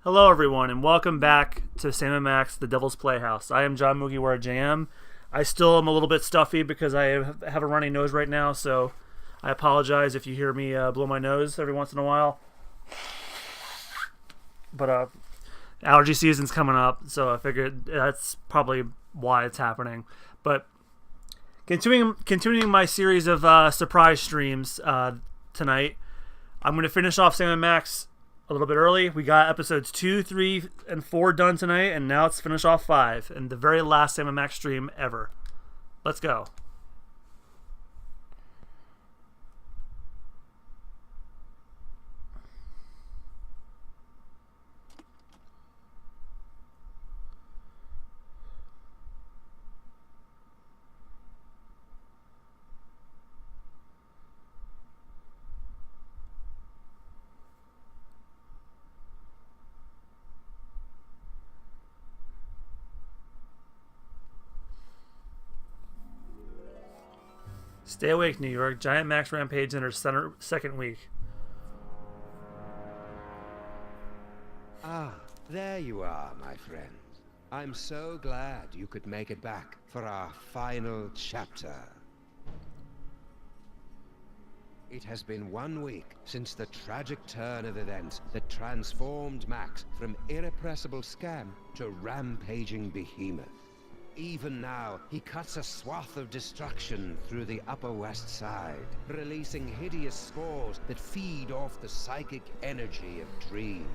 Hello, everyone, and welcome back to Sam and Max, the Devil's Playhouse. I am John MugiwaraJM. I still am a little bit stuffy because I have a runny nose right now, so I apologize if you hear me blow my nose every once in a while. But allergy season's coming up, so I figured that's probably why it's happening. But continuing my series of surprise streams tonight, I'm going to finish off Sam and Max a little bit early. We got episodes 2, 3, and 4 done tonight, and now let's finish off 5, and the very last Sam and Max stream ever. Let's go. Stay awake, New York. Giant Max Rampage enters second week. Ah, there you are, my friend. I'm so glad you could make it back for our final chapter. It has been 1 week since the tragic turn of events that transformed Max from irrepressible scam to rampaging behemoth. Even now, he cuts a swath of destruction through the Upper West Side, releasing hideous spores that feed off the psychic energy of Dream.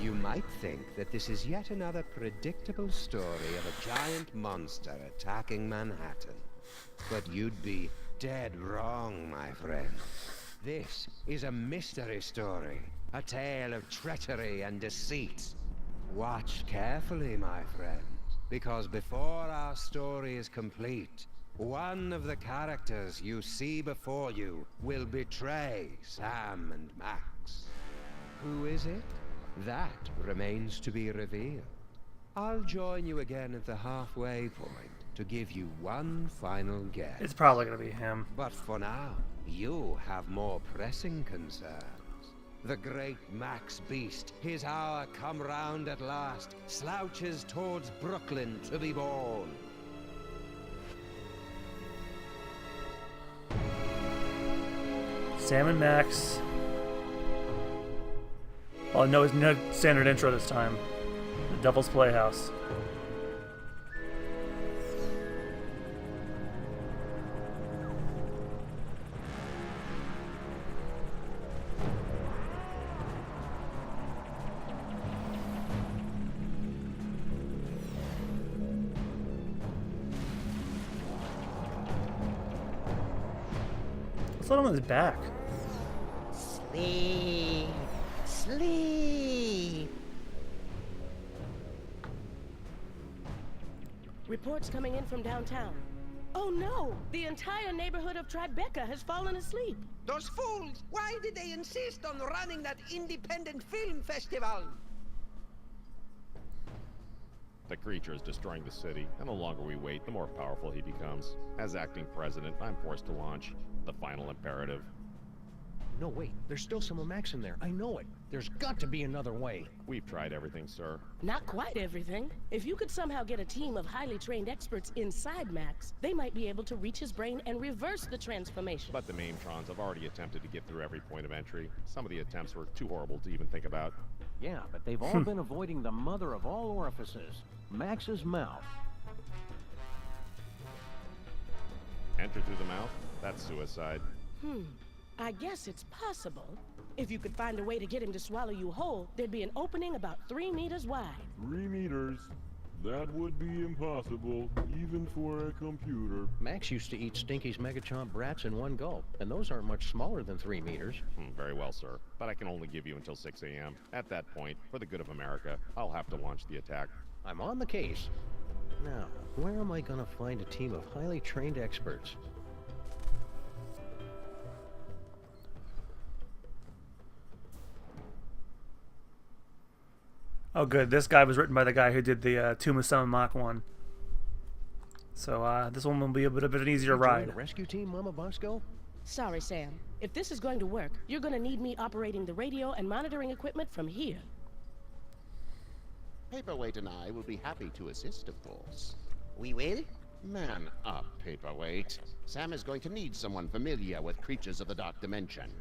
You might think that this is yet another predictable story of a giant monster attacking Manhattan. But you'd be dead wrong, my friend. This is a mystery story, a tale of treachery and deceit. Watch carefully, my friend. Because before our story is complete, one of the characters you see before you will betray Sam and Max. Who is it? That remains to be revealed. I'll join you again at the halfway point to give you one final guess. It's probably going to be him. But for now, you have more pressing concerns. The great Max Beast, his hour come round at last, slouches towards Brooklyn to be born. Sam and Max. Oh, no, it's no standard intro this time. The Devil's Playhouse. On his back. Sleep. Sleep. Reports coming in from downtown. Oh no! The entire neighborhood of Tribeca has fallen asleep. Those fools! Why did they insist on running that independent film festival? The creature is destroying the city, and the longer we wait, the more powerful he becomes. As acting president, I'm forced to launch the final imperative. No, wait. There's still some of Max in there. I know it. There's got to be another way. We've tried everything, sir. Not quite everything. If you could somehow get a team of highly trained experts inside Max, they might be able to reach his brain and reverse the transformation. But the Maintrons have already attempted to get through every point of entry. Some of the attempts were too horrible to even think about. Yeah, but they've all been avoiding the mother of all orifices, Max's mouth. Enter through the mouth? That's suicide. I guess it's possible. If you could find a way to get him to swallow you whole, there'd be an opening about 3 meters wide. 3 meters? That would be impossible, even for a computer. Max used to eat Stinky's Megachomp brats in one gulp, and those aren't much smaller than 3 meters. Very well, sir. But I can only give you until 6 a.m. At that point, for the good of America, I'll have to launch the attack. I'm on the case. Now, where am I gonna find a team of highly trained experts? Oh, good. This guy was written by the guy who did the Tomb of Summon Mach 1. So this one will be a bit of an easier ride. The rescue team, Mama Bosco? Sorry, Sam. If this is going to work, you're going to need me operating the radio and monitoring equipment from here. Paperweight and I will be happy to assist, of course. We will? Man up, Paperweight. Sam is going to need someone familiar with creatures of the Dark Dimension.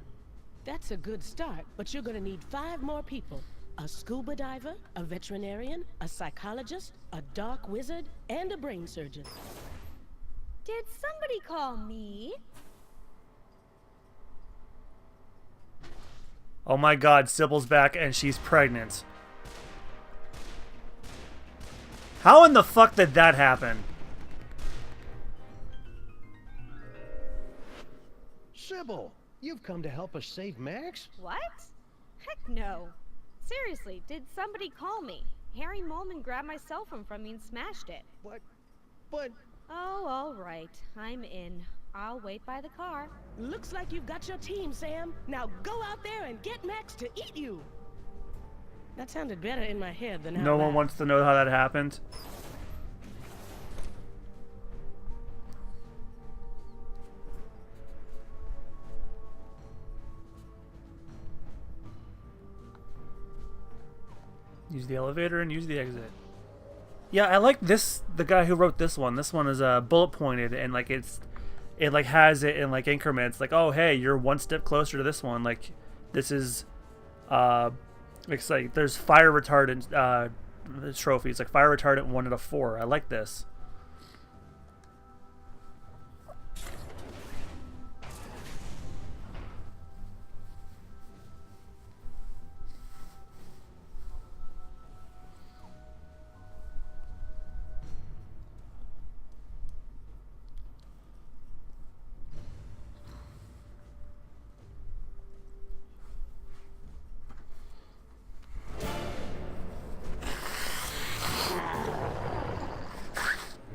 That's a good start, but you're gonna need 5 more people. A scuba diver, a veterinarian, a psychologist, a dark wizard, and a brain surgeon. Did somebody call me? Oh my god, Sybil's back and she's pregnant. How in the fuck did that happen? Sybil, you've come to help us save Max? What? Heck no. Seriously, did somebody call me? Harry Molman grabbed my cell phone from me and smashed it. What? But... Oh, all right. I'm in. I'll wait by the car. Looks like you've got your team, Sam. Now go out there and get Max to eat you. That sounded better in my head than out No one loud. wants to know how that happened. Use the elevator and use the exit. Yeah, I like this. The guy who wrote this one. This one is bullet pointed and like it like has it in like increments. Like, oh hey, you're one step closer to this one. Like this is it's like there's fire retardant trophies, like fire retardant 1 out of 4. I like this.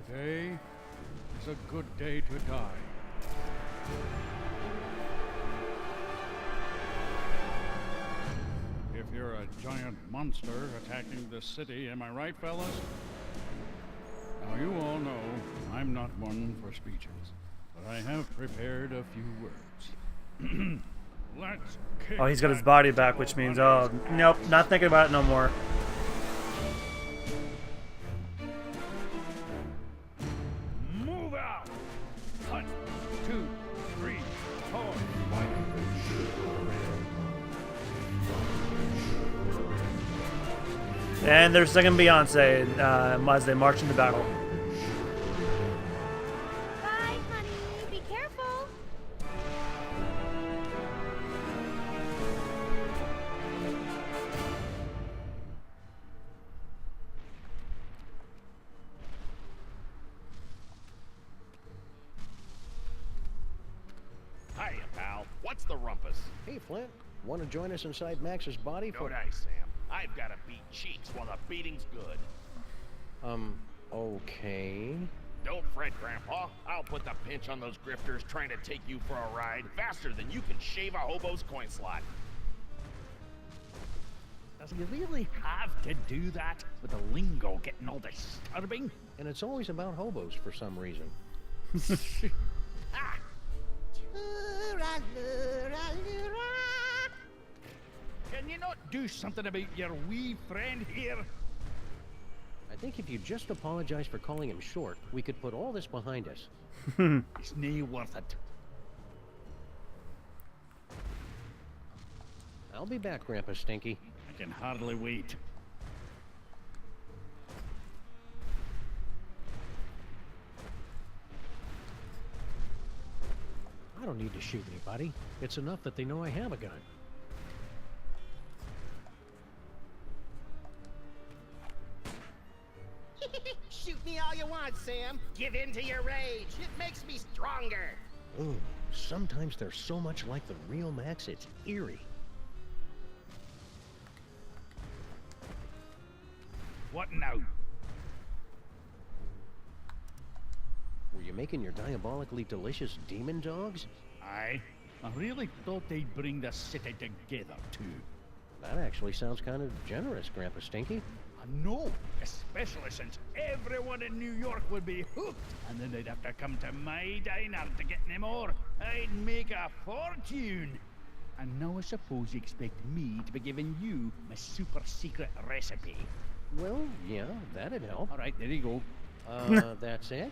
Today is a good day to die. If you're a giant monster attacking the city, am I right, fellas? Now, you all know I'm not one for speeches, but I have prepared a few words. Let's kick Oh, he's got his that body back, which means, oh, nope, not thinking about it no more. Move out! 1, 2, 3, 4. And they're singing Beyonce as they march into battle. Bye, honey. Be careful. Hiya, pal. What's the rumpus? Hey, Flint, want to join us inside Max's body No for... dice, Sam. I've got to beat cheeks while the beating's good. Okay... Don't fret, Grandpa. I'll put the pinch on those grifters trying to take you for a ride faster than you can shave a hobo's coin slot. Does he really have to do that with the lingo getting all disturbing? And it's always about hobos for some reason. Ah! Can you not do something about your wee friend here? I think if you just apologize for calling him short, we could put all this behind us. It's nae worth it. I'll be back, Grandpa Stinky. I can hardly wait. I don't need to shoot anybody. It's enough that they know I have a gun. Shoot me all you want, Sam. Give in to your rage. It makes me stronger. Ooh, sometimes they're so much like the real Max, it's eerie. What now? Were you making your diabolically delicious demon dogs? Aye. I really thought they'd bring the city together, too. That actually sounds kind of generous, Grandpa Stinky. I know, especially since everyone in New York would be hooked, and then they'd have to come to my diner to get any more. I'd make a fortune. And now I suppose you expect me to be giving you my super secret recipe. Well, yeah, that'd help. All right, there you go. That's it?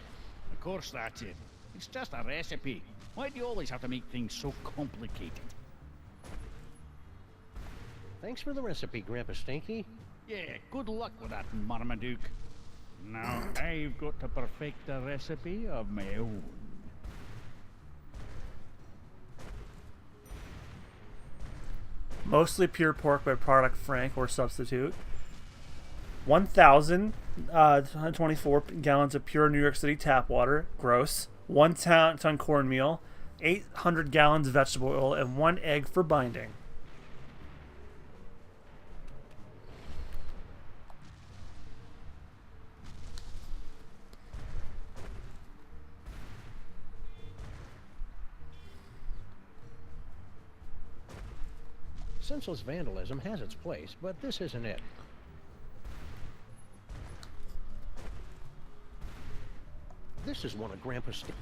Of course that's it. It's just a recipe. Why do you always have to make things so complicated? Thanks for the recipe, Grandpa Stinky. Yeah, good luck with that, Marmaduke. Now I've got to perfect a recipe of my own. Mostly pure pork by product frank or substitute. 1,024 gallons of pure New York City tap water. Gross. 1 ton cornmeal. 800 gallons vegetable oil and 1 egg for binding. Senseless vandalism has its place, but this isn't it. This is one of Grandpa Stinky.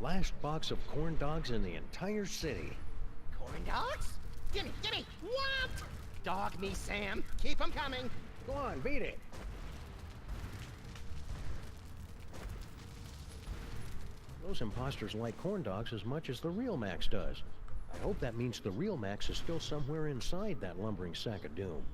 Last box of corn dogs in the entire city. Corn dogs? Gimme, gimme! What? Dog me, Sam. Keep 'em coming. Go on, beat it. Those imposters like corn dogs as much as the real Max does. I hope that means the real Max is still somewhere inside that lumbering sack of doom.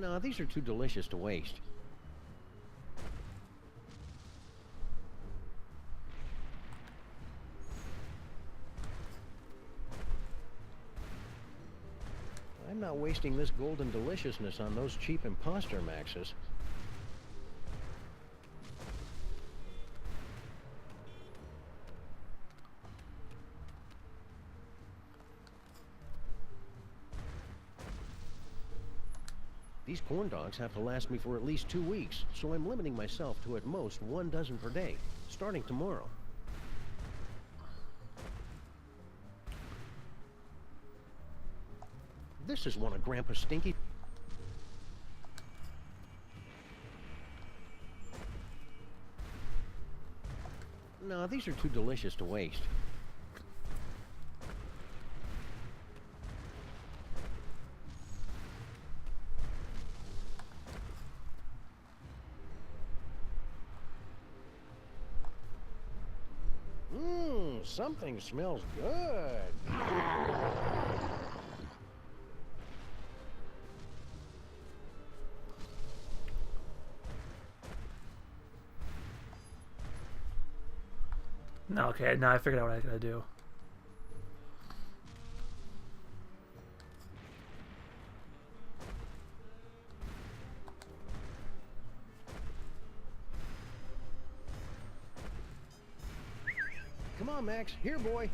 No, these are too delicious to waste. I'm not wasting this golden deliciousness on those cheap imposter Maxes. These corn dogs have to last me for at least 2 weeks, so I'm limiting myself to at most 1 dozen per day, starting tomorrow. This is one of Grandpa Stinky. No, these are too delicious to waste. Something smells good. No, okay, now I figured out what I gotta do. Come on, Max. Here, boy.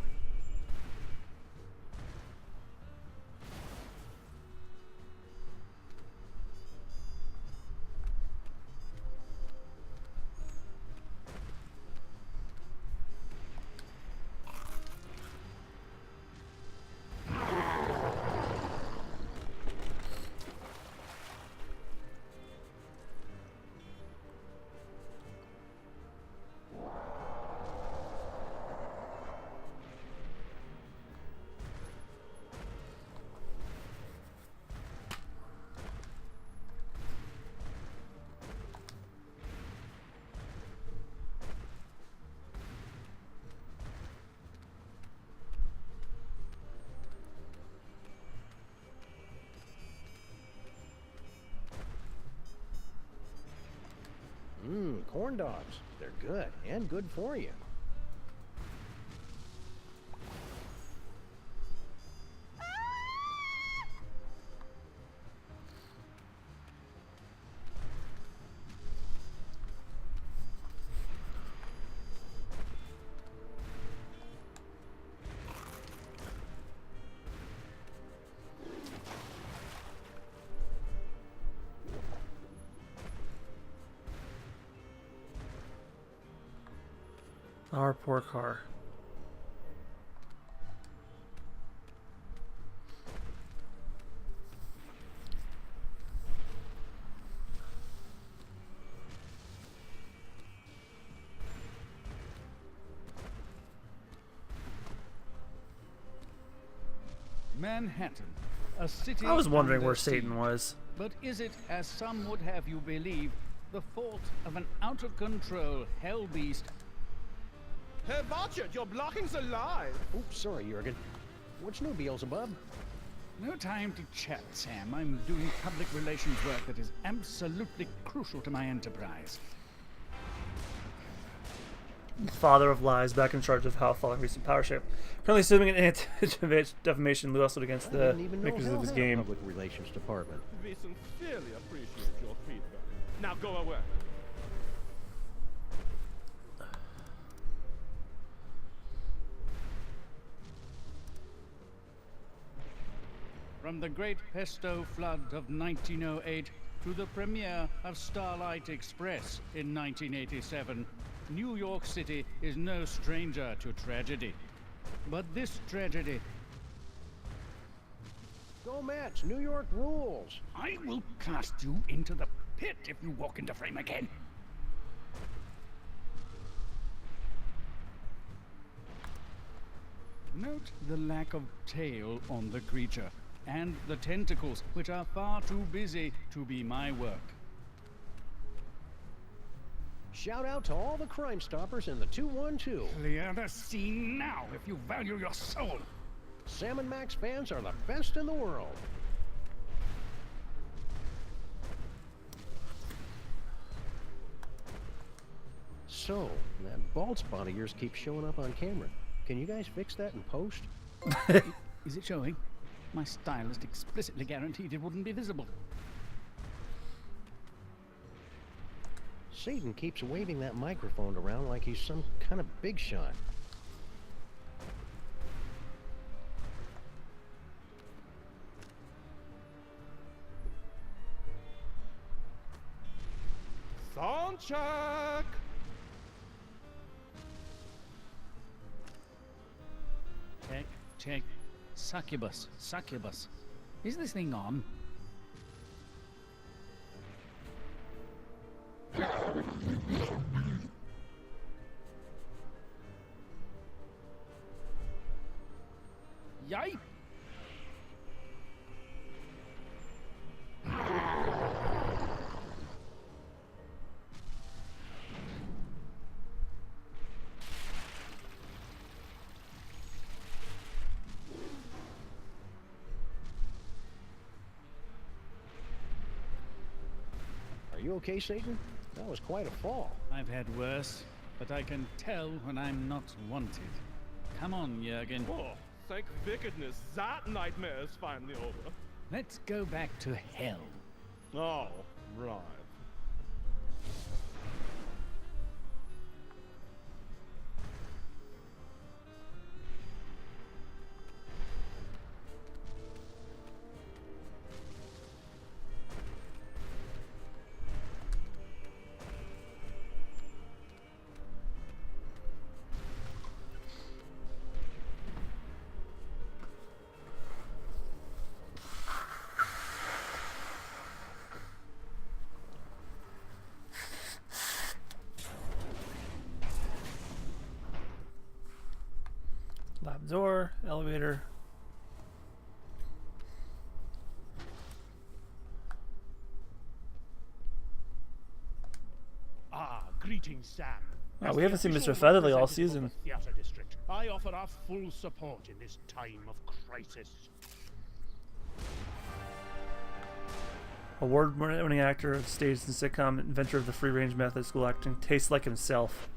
Corn dogs. They're good, and good for you. Our poor car. Manhattan, a city I was wondering under where Satan siege. was. But is it, as some would have you believe, the fault of an out-of-control hell beast? Hey, watch it! You're blocking the line! Oops, sorry, Jurgen. What's new, Beelzebub? No time to chat, Sam. I'm doing public relations work that is absolutely crucial to my enterprise. Father of lies, back in charge of how following recent power shift. Currently suing an anti-defamation lawsuit against I the didn't even know makers Hal of his had a game. public relations department. We sincerely appreciate your feedback. Now go away. From the Great Pesto Flood of 1908 to the premiere of Starlight Express in 1987, New York City is no stranger to tragedy. But this tragedy... Go Mets! New York rules! I will cast you into the pit if you walk into frame again. Note the lack of tail on the creature, and the tentacles, which are far too busy to be my work. Shout out to all the Crime Stoppers in the 212. Clear the scene now if you value your soul. Sam and Max fans are the best in the world. So, that bald spot of yours keeps showing up on camera. Can you guys fix that in post? Is it showing? My stylist explicitly guaranteed it wouldn't be visible. Satan keeps waving that microphone around like he's some kind of big shot. Sound check! Check, check. Succubus, succubus. Is this thing on? Yipe! Are you okay, Satan? That was quite a fall. I've had worse, but I can tell when I'm not wanted. Come on, Jurgen. Oh, thank wickedness, that nightmare is finally over. Let's go back to hell. Oh, right. Lab door, elevator. Ah, greetings, Sam. Oh, we haven't seen Mr. Featherly all season. Theater District. I offer our full support in this time of crisis. Award-winning actor, staged in sitcom, inventor of the free-range method, school acting, tastes like himself.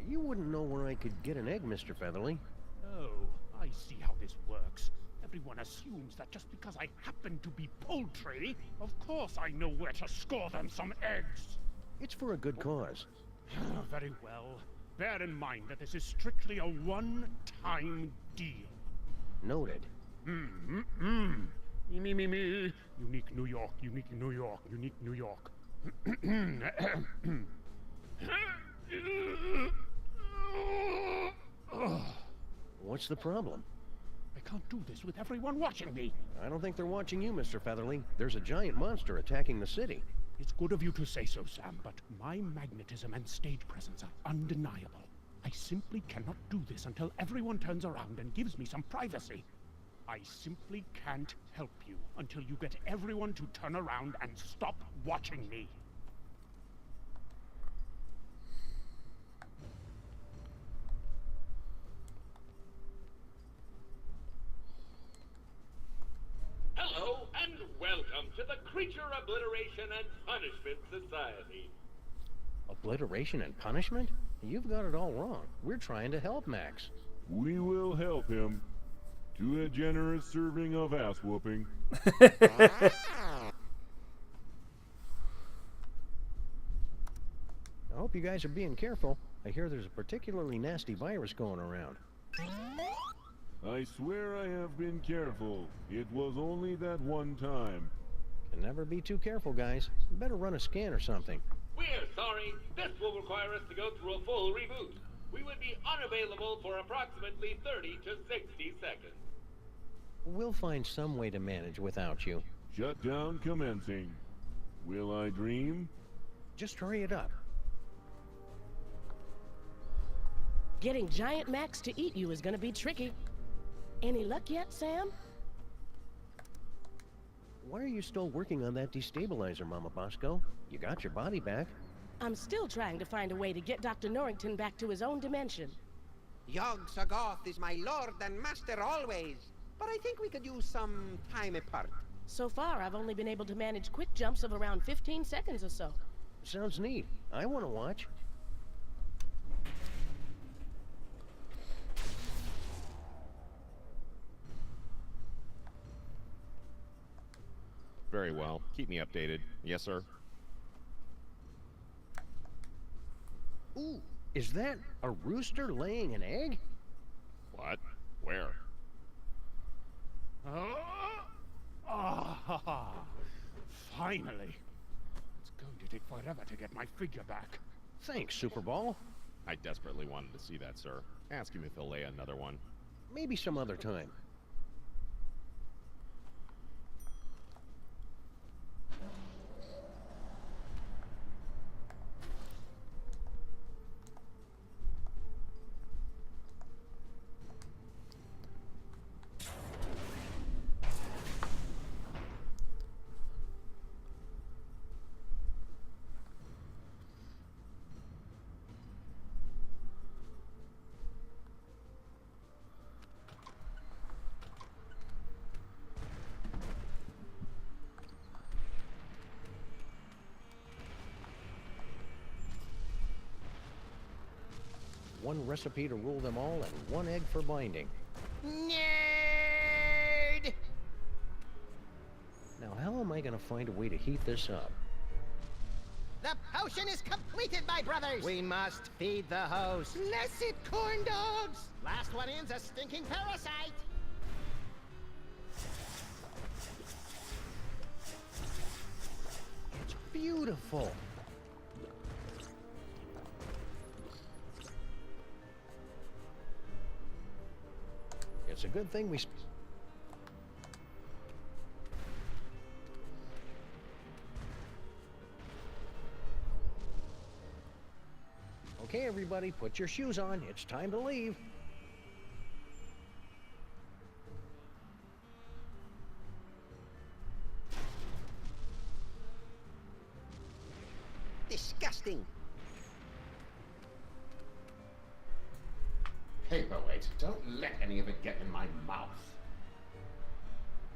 You wouldn't know where I could get an egg, Mr. Featherly. Oh, I see how this works. Everyone assumes that just because I happen to be poultry, of course I know where to score them some eggs. It's for a good cause. Very well. Bear in mind that this is strictly a one-time deal. Noted. Me. Unique New York, unique New York, unique New York. What's the problem? I can't do this with everyone watching me. I don't think they're watching you, Mr. Featherly. There's a giant monster attacking the city. It's good of you to say so, Sam, but my magnetism and stage presence are undeniable. I simply cannot do this until everyone turns around and gives me some privacy. I simply can't help you until you get everyone to turn around and stop watching me. Hello, and welcome to the Creature Obliteration and Punishment Society. Obliteration and punishment? You've got it all wrong. We're trying to help Max. We will help him to a generous serving of ass whooping. I hope you guys are being careful. I hear there's a particularly nasty virus going around. I swear I have been careful. It was only that one time. Can never be too careful, guys. Better run a scan or something. We're sorry. This will require us to go through a full reboot. We would be unavailable for approximately 30 to 60 seconds. We'll find some way to manage without you. Shutdown commencing. Will I dream? Just hurry it up. Getting Giant Max to eat you is gonna be tricky. Any luck yet, Sam? Why are you still working on that destabilizer, Mama Bosco? You got your body back. I'm still trying to find a way to get Dr. Norrington back to his own dimension. Yog Sagoth is my lord and master always, but I think we could use some time apart. So far, I've only been able to manage quick jumps of around 15 seconds or so. Sounds neat. I want to watch. Very well. Keep me updated. Yes, sir. Ooh, is that a rooster laying an egg? What? Where? Finally. It's going to take forever to get my figure back. Thanks, Superball. I desperately wanted to see that, sir. Ask him if he'll lay another one. Maybe some other time. One recipe to rule them all, and one egg for binding. Nerd! Now, how am I going to find a way to heat this up? The potion is completed, my brothers! We must feed the host. Bless it, corn dogs! Last one in's a stinking parasite. It's beautiful. It's a good thing we... Okay, everybody, put your shoes on. It's time to leave. Disgusting. Paperweight, don't let any of it get in my mouth.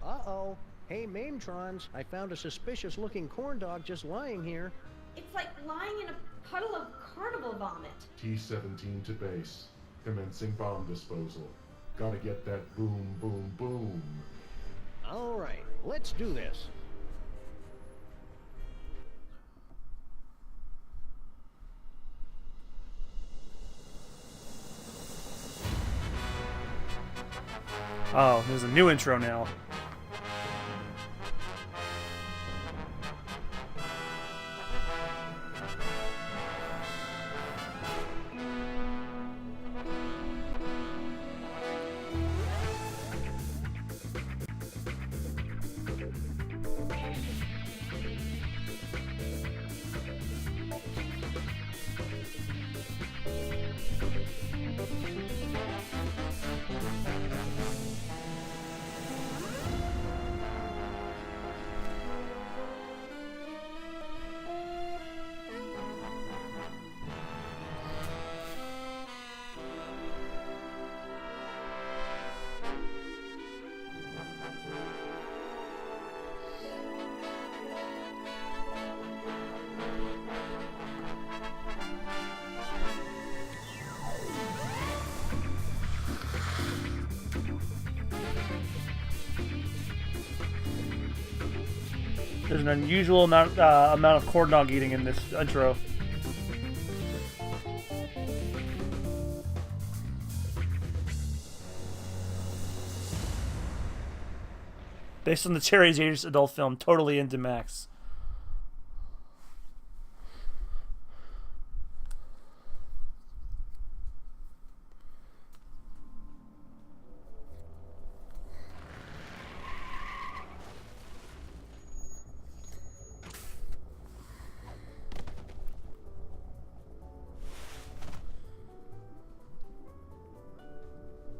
Uh-oh. Hey, Mametrons, I found a suspicious-looking corn dog just lying here. It's like lying in a puddle of carnival vomit. T-17 to base. Commencing bomb disposal. Gotta get that boom, boom, boom. All right, let's do this. Oh, there's a new intro now. There's an unusual amount of corn dog eating in this intro. Based on the Cherry's Age adult film, totally into Max.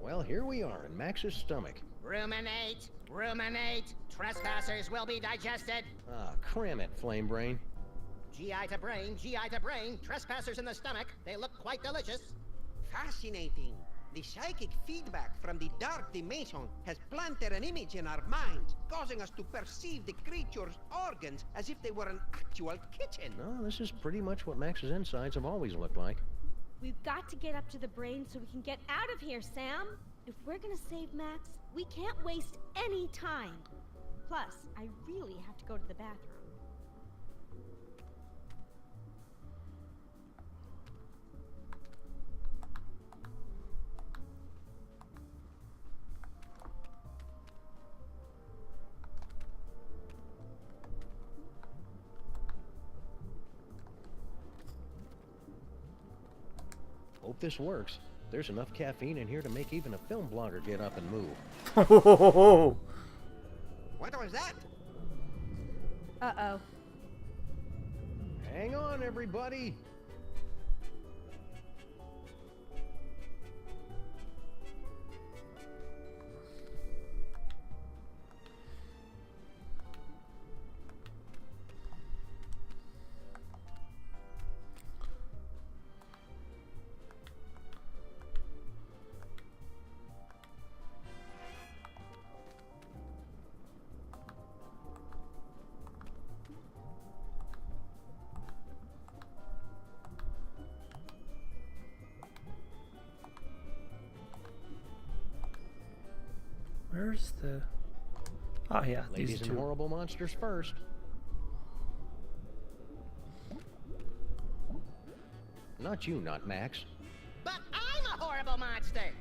Well, here we are in Max's stomach. Ruminate, ruminate. Trespassers will be digested. Ah, cram it, Flame Brain. GI to brain, GI to brain. Trespassers in the stomach. They look quite delicious. Fascinating. The psychic feedback from the dark dimension has planted an image in our minds, causing us to perceive the creature's organs as if they were an actual kitchen. No, this is pretty much what Max's insides have always looked like. We've got to get up to the brain so we can get out of here, Sam. If we're gonna save Max, we can't waste any time. Plus, I really have to go to the bathroom. Hope this works. There's enough caffeine in here to make even a film blogger get up and move. What was that? Uh-oh. Hang on, everybody. Where's the... Oh, yeah. Ladies and horrible monsters first. Not you, not Max. But I'm a horrible monster.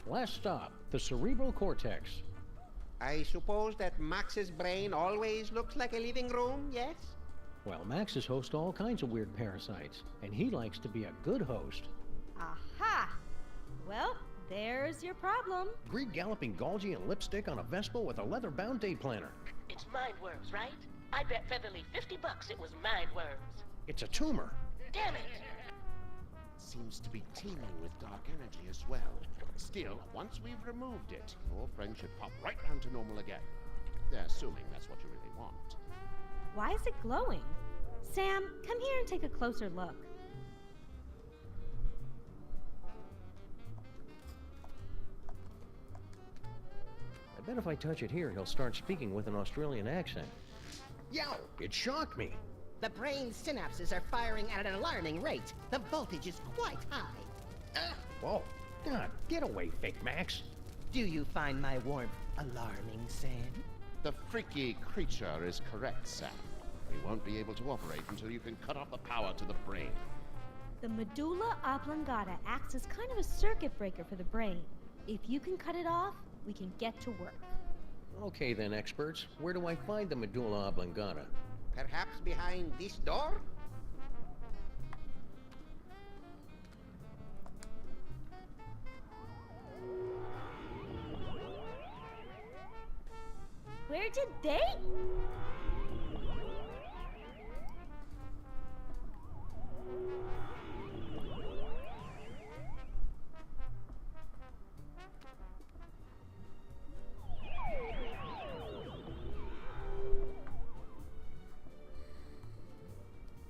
Last stop, the cerebral cortex. I suppose that Max's brain always looks like a living room, yes? Well, Max has host all kinds of weird parasites, and he likes to be a good host. Aha! Well, there's your problem. Greed galloping Golgi and lipstick on a Vespa with a leather-bound day planner. It's mind worms, right? I bet Featherly $50 it was mind worms. It's a tumor. Damn it! Seems to be teeming with dark energy as well. Still, once we've removed it, your friend should pop right down to normal again. Assuming that's what you really want. Why is it glowing? Sam, come here and take a closer look. I bet if I touch it here, he'll start speaking with an Australian accent. Yow! It shocked me. The brain synapses are firing at an alarming rate. The voltage is quite high. Whoa. God, get away, fake Max. Do you find my warmth alarming, Sam? The freaky creature is correct, Sam. We won't be able to operate until you can cut off the power to the brain. The medulla oblongata acts as kind of a circuit breaker for the brain. If you can cut it off, we can get to work. Okay then, experts. Where do I find the medulla oblongata? Perhaps behind this door? did they?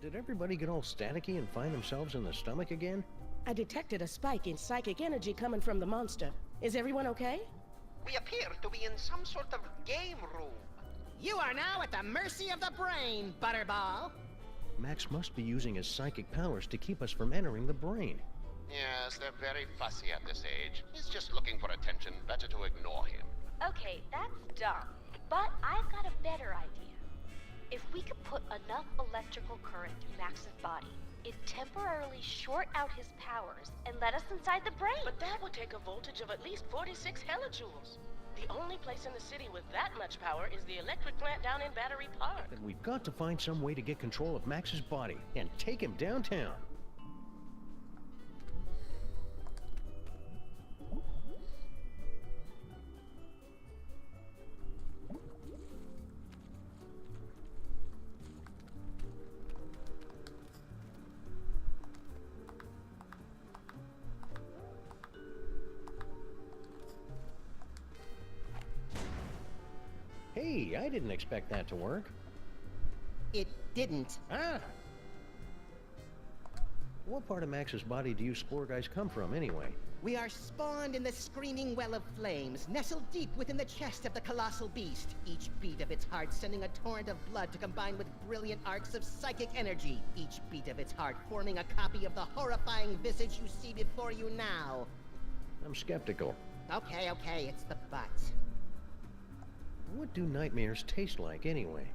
Did everybody get all staticky and find themselves in the stomach again? I detected a spike in psychic energy coming from the monster. Is everyone okay? We appear to be in some sort of game room. You are now at the mercy of the brain, Butterball. Max must be using his psychic powers to keep us from entering the brain. Yes, they're very fussy at this age. He's just looking for attention. Better to ignore him. Okay, that's dumb. But I've got a better idea. If we could put enough electrical current through Max's body, it'd temporarily short out his powers and let us inside the brain. But that would take a voltage of at least 46 hellijoules. The only place in the city with that much power is the electric plant down in Battery Park. Then we've got to find some way to get control of Max's body and take him downtown. Hey, I didn't expect that to work. It didn't. Ah! What part of Max's body do you spore guys come from, anyway? We are spawned in the screaming well of flames, nestled deep within the chest of the colossal beast, each beat of its heart sending a torrent of blood to combine with brilliant arcs of psychic energy, each beat of its heart forming a copy of the horrifying visage you see before you now. I'm skeptical. Okay, it's the but. What do nightmares taste like, anyway?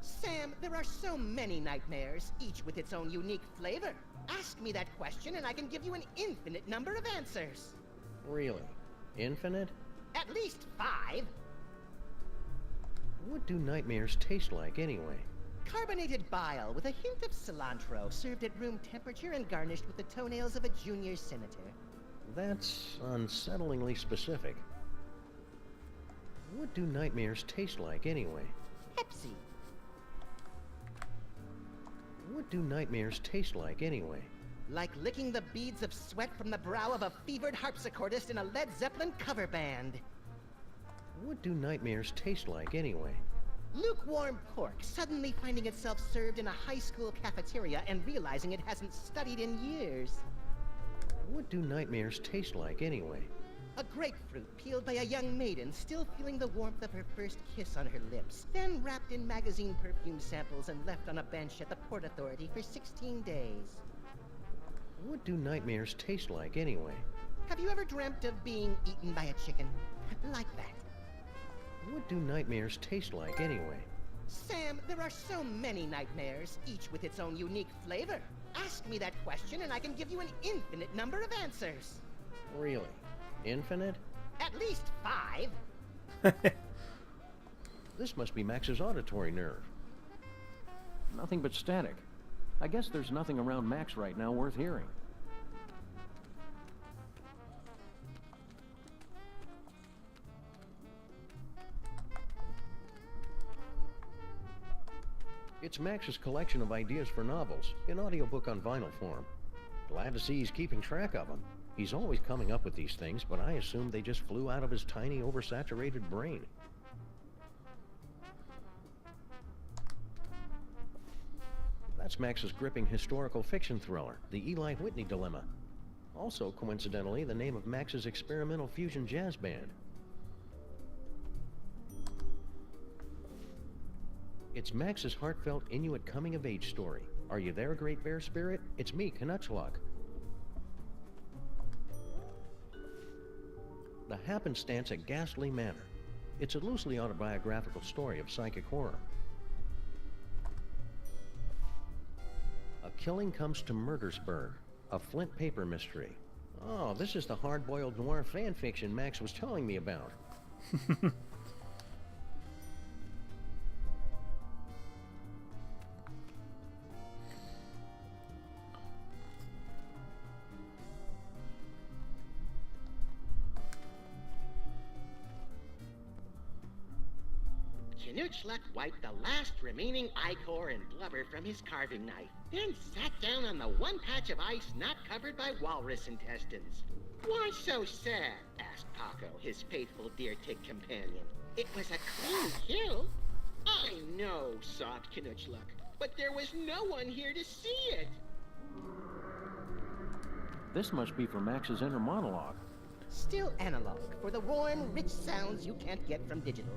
Sam, there are so many nightmares, each with its own unique flavor. Ask me that question and I can give you an infinite number of answers. Really? Infinite? At least 5. What do nightmares taste like, anyway? Carbonated bile with a hint of cilantro, served at room temperature and garnished with the toenails of a junior senator. That's unsettlingly specific. What do nightmares taste like, anyway? Pepsi. What do nightmares taste like, anyway? Like licking the beads of sweat from the brow of a fevered harpsichordist in a Led Zeppelin cover band. What do nightmares taste like, anyway? Lukewarm pork suddenly finding itself served in a high school cafeteria and realizing it hasn't studied in years. What do nightmares taste like, anyway? A grapefruit peeled by a young maiden still feeling the warmth of her first kiss on her lips, then wrapped in magazine perfume samples and left on a bench at the Port Authority for 16 days. What do nightmares taste like, anyway? Have you ever dreamt of being eaten by a chicken? Like that. What do nightmares taste like, anyway? Sam, there are so many nightmares, each with its own unique flavor. Ask me that question and I can give you an infinite number of answers. Really? Infinite? At least 5. This must be Max's auditory nerve. Nothing but static. I guess there's nothing around Max right now worth hearing. It's Max's collection of ideas for novels, in audiobook on vinyl form. Glad to see he's keeping track of them. He's always coming up with these things, but I assumed they just flew out of his tiny, oversaturated brain. That's Max's gripping historical fiction thriller, The Eli Whitney Dilemma. Also, coincidentally, the name of Max's experimental fusion jazz band. It's Max's heartfelt Inuit coming-of-age story. Are you there, Great Bear Spirit? It's me, Canuchlok. The Happenstance at Ghastly Manor. It's a loosely autobiographical story of psychic horror. A Killing Comes to Murdersburg, a Flint paper mystery. Oh, this is the hard-boiled noir fan fiction Max was telling me about. Knutschluck wiped the last remaining ichor and blubber from his carving knife, then sat down on the one patch of ice not covered by walrus intestines. Why so sad? Asked Paco, his faithful deer-tick companion. It was a clean kill. I know, sobbed Knutschluck, but there was no one here to see it. This must be from Max's inner monologue. Still analog, for the warm, rich sounds you can't get from digital.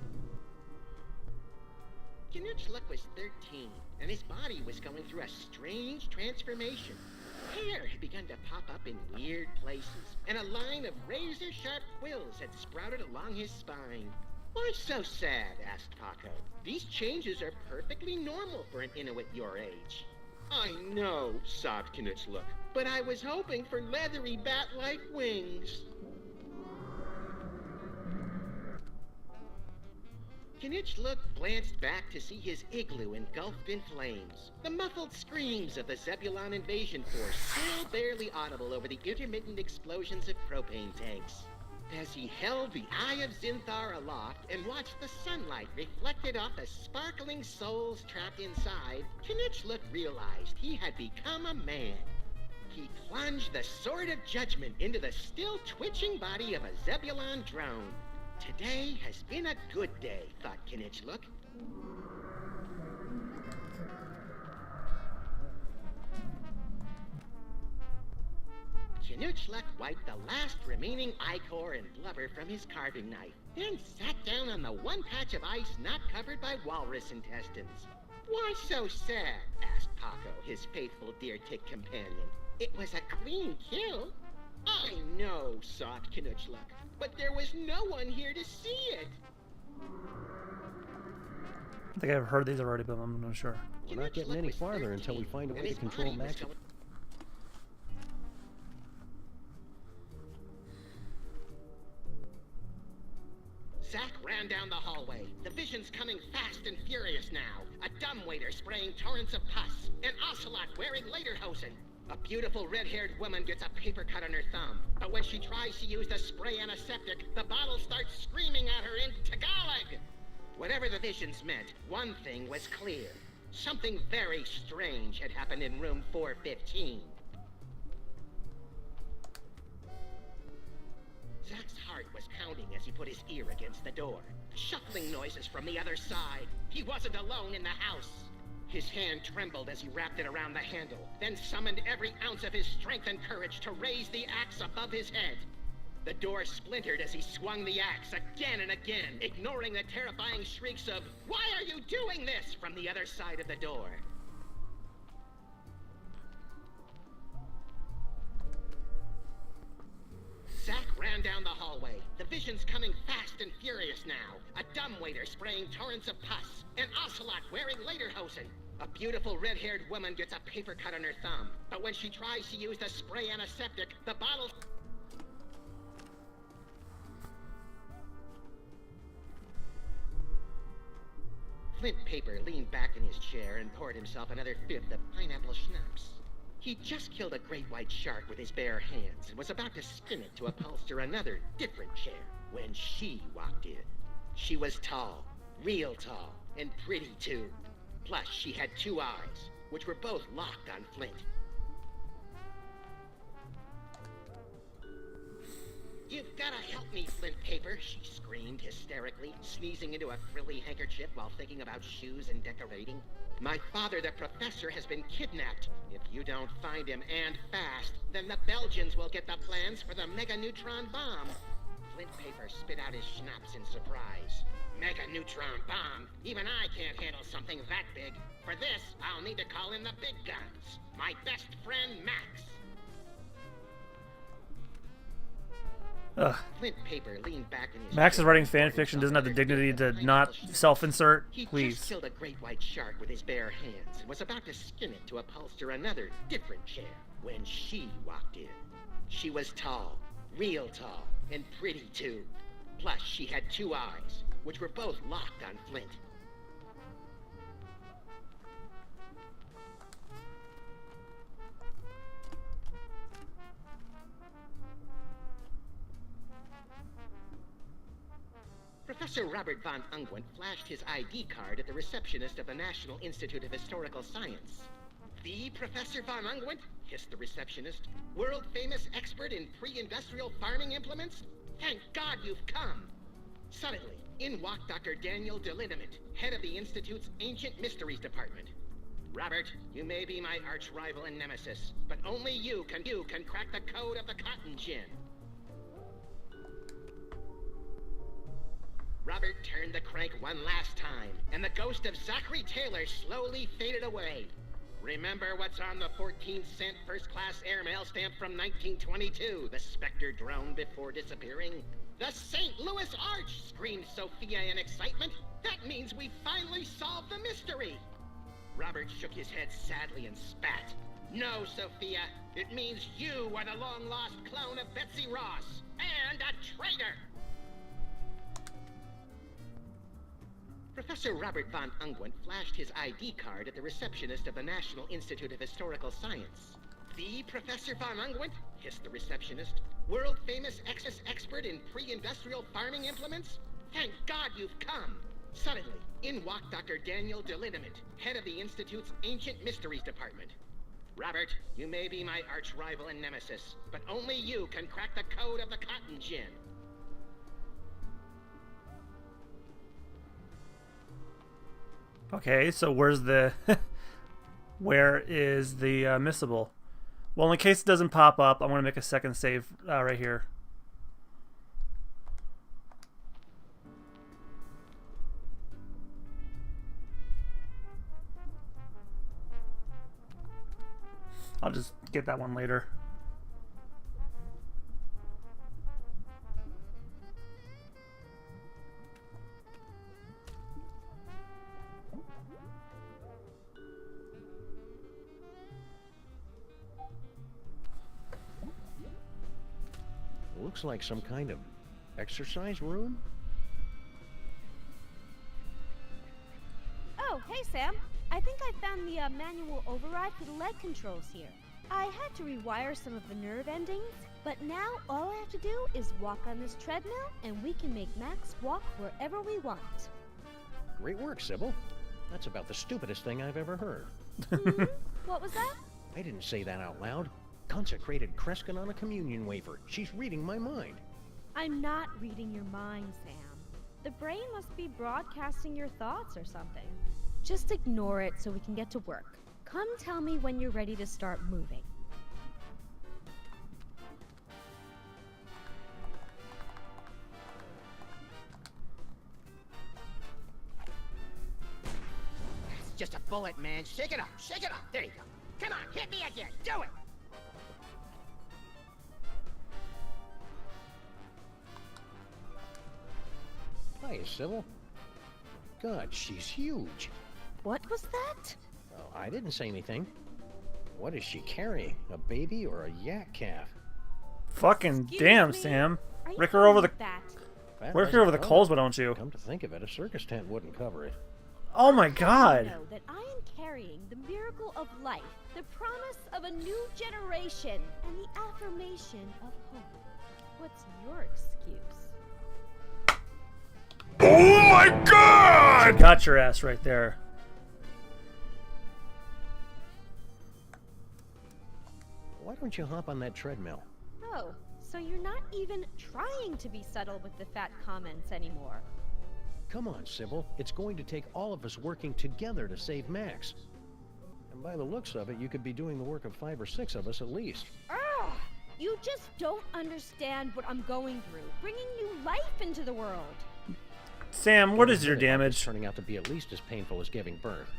Knutschluck was 13, and his body was going through a strange transformation. Hair had begun to pop up in weird places, and a line of razor-sharp quills had sprouted along his spine. Why so sad? Asked Paco. These changes are perfectly normal for an Inuit your age. I know, sobbed Knutschluck, but I was hoping for leathery bat-like wings. Knutschluck glanced back to see his igloo engulfed in flames. The muffled screams of the Zebulon invasion force still barely audible over the intermittent explosions of propane tanks. As he held the Eye of Zinthar aloft and watched the sunlight reflected off the sparkling souls trapped inside, Knutschluck realized he had become a man. He plunged the sword of judgment into the still twitching body of a Zebulon drone. Today has been a good day, thought Knutschluck. Knutschluck wiped the last remaining ichor and blubber from his carving knife, then sat down on the one patch of ice not covered by walrus intestines. Why so sad? Asked Paco, his faithful deer-tick companion. It was a clean kill. I know, sobbed Knutschluck, but there was no one here to see it. I think I've heard these already, but I'm not sure. We're not getting any farther until we find a way to control Max. Zack ran down the hallway. The vision's coming fast and furious now. A dumbwaiter spraying torrents of pus. An ocelot wearing lederhosen. A beautiful red-haired woman gets a paper cut on her thumb. But when she tries to use the spray antiseptic, the bottle starts screaming at her in Tagalog. Whatever the visions meant, one thing was clear. Something very strange had happened in room 415. Zack's heart was pounding as he put his ear against the door. Shuffling noises from the other side. He wasn't alone in the house. His hand trembled as he wrapped it around the handle, then summoned every ounce of his strength and courage to raise the axe above his head. The door splintered as he swung the axe again and again, ignoring the terrifying shrieks of, "Why are you doing this?" from the other side of the door. Zack ran down the hallway. The vision's coming fast and furious now. A dumbwaiter spraying torrents of pus. An ocelot wearing lederhosen. A beautiful red-haired woman gets a paper cut on her thumb. But when she tries to use the spray antiseptic, the bottle... Flint Paper leaned back in his chair and poured himself another fifth of pineapple schnapps. He'd just killed a great white shark with his bare hands and was about to spin it to upholster another, different chair when she walked in. She was tall, real tall, and pretty too. Plus, she had two eyes, which were both locked on Flint. "You've gotta help me, Flint Paper," she screamed hysterically, sneezing into a frilly handkerchief while thinking about shoes and decorating. "My father, the professor, has been kidnapped. If you don't find him, and fast, then the Belgians will get the plans for the mega-neutron bomb." Flint Paper spit out his schnapps in surprise. "Mega-neutron bomb? Even I can't handle something that big. For this, I'll need to call in the big guns. My best friend, Max." Ugh. Flint Paper leaned back in his Max is chair writing and fan poured fiction, himself doesn't have the another dignity fifth to of not pineapple schnapps. self-insert. He Please. just killed a great white shark with his bare hands and was about to skin it to upholster another, different chair when she walked in. She was tall, real tall, and pretty too. Plus, she had two eyes, which were both locked on Flint. Professor Robert von Ungwent flashed his ID card at the receptionist of the National Institute of Historical Science. The Professor von Ungwent? Hissed the receptionist. World-famous expert in pre-industrial farming implements? Thank God you've come! Suddenly, in walked Dr. Daniel Deliniment, head of the Institute's Ancient Mysteries Department. Robert, you may be my arch-rival and nemesis, but only you can crack the code of the cotton gin. Robert turned the crank one last time, and the ghost of Zachary Taylor slowly faded away. Remember what's on the 14-cent first-class airmail stamp from 1922, the Spectre drone before disappearing? The St. Louis Arch! Screamed Sophia in excitement. That means we finally solved the mystery! Robert shook his head sadly and spat. No, Sophia, it means you are the long-lost clone of Betsy Ross, and a traitor! Professor Robert von Ungwent flashed his ID card at the receptionist of the National Institute of Historical Science. The Professor von Ungwent? Hissed the receptionist. World-famous expert in pre-industrial farming implements? Thank God you've come! Suddenly, in walked Dr. Daniel Deliniment, head of the Institute's Ancient Mysteries Department. Robert, you may be my arch-rival and nemesis, but only you can crack the code of the cotton gin. Okay, so where's the where is the missable? Well, in case it doesn't pop up, I'm going to make a second save right here. I'll just get that one later. Looks like some kind of exercise room. Oh, hey Sam. I think I found the manual override for the leg controls here. I had to rewire some of the nerve endings, but now all I have to do is walk on this treadmill and we can make Max walk wherever we want. Great work, Sybil. That's about the stupidest thing I've ever heard. What was that? I didn't say that out loud. Consecrated Kreskin on a communion wafer. She's reading my mind. I'm not reading your mind, Sam. The brain must be broadcasting your thoughts or something. Just ignore it so we can get to work. Come tell me when you're ready to start moving. It's just a bullet, man. Shake it up. Shake it up. There you go. Come on, hit me again. Do it. Hi, Sybil. God, she's huge. What was that? Oh, I didn't say anything. What is she carrying? A baby or a yak calf? Fucking Excuse damn, me? Sam. Are you Rick her over the that? Rick her over the coals, why don't you? Come to think of it, a circus tent wouldn't cover it. Oh my God. Know that I am carrying the miracle of life, the promise of a new generation, and the affirmation of hope. What's your excuse? Oh my God! She got your ass right there. Why don't you hop on that treadmill? Oh, so you're not even trying to be subtle with the fat comments anymore. Come on, Sybil. It's going to take all of us working together to save Max. And by the looks of it, you could be doing the work of 5 or 6 of us at least. Ugh! You just don't understand what I'm going through, bringing new life into the world. Sam, what is your damage? It's turning out to be at least as painful as giving birth.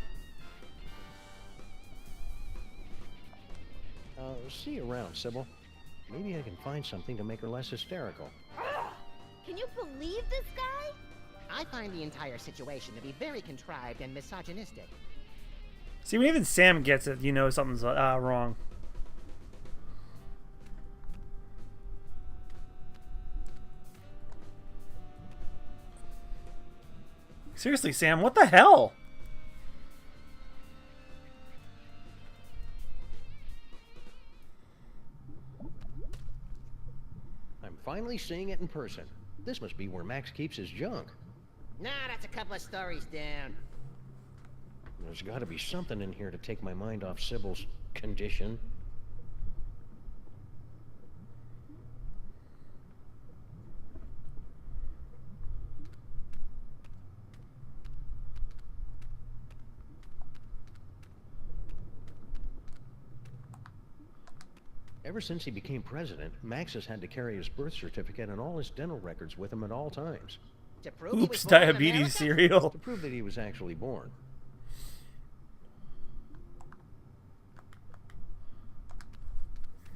See you around, Sybil. Maybe I can find something to make her less hysterical. Ugh! Can you believe this guy? I find the entire situation to be very contrived and misogynistic. See, when even Sam gets it, you know something's wrong. Seriously, Sam, what the hell? I'm finally seeing it in person. This must be where Max keeps his junk. Nah, that's a couple of stories down. There's got to be something in here to take my mind off Sybil's condition. Ever since he became president, Max has had to carry his birth certificate and all his dental records with him at all times. To prove Oops, he was born in diabetes America? cereal. To prove that he was actually born.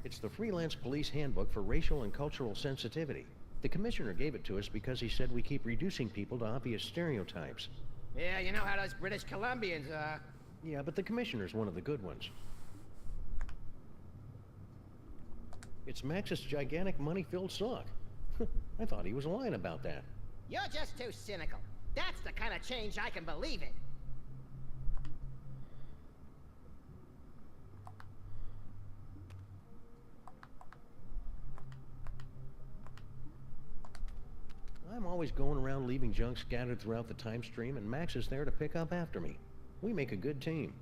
It's the Freelance Police Handbook for Racial and Cultural Sensitivity. The commissioner gave it to us because he said we keep reducing people to obvious stereotypes. Yeah, you know how those British Columbians are. Yeah, but the commissioner's one of the good ones. It's Max's gigantic money-filled sock. I thought he was lying about that. You're just too cynical. That's the kind of change I can believe in. I'm always going around leaving junk scattered throughout the time stream, and Max is there to pick up after me. We make a good team.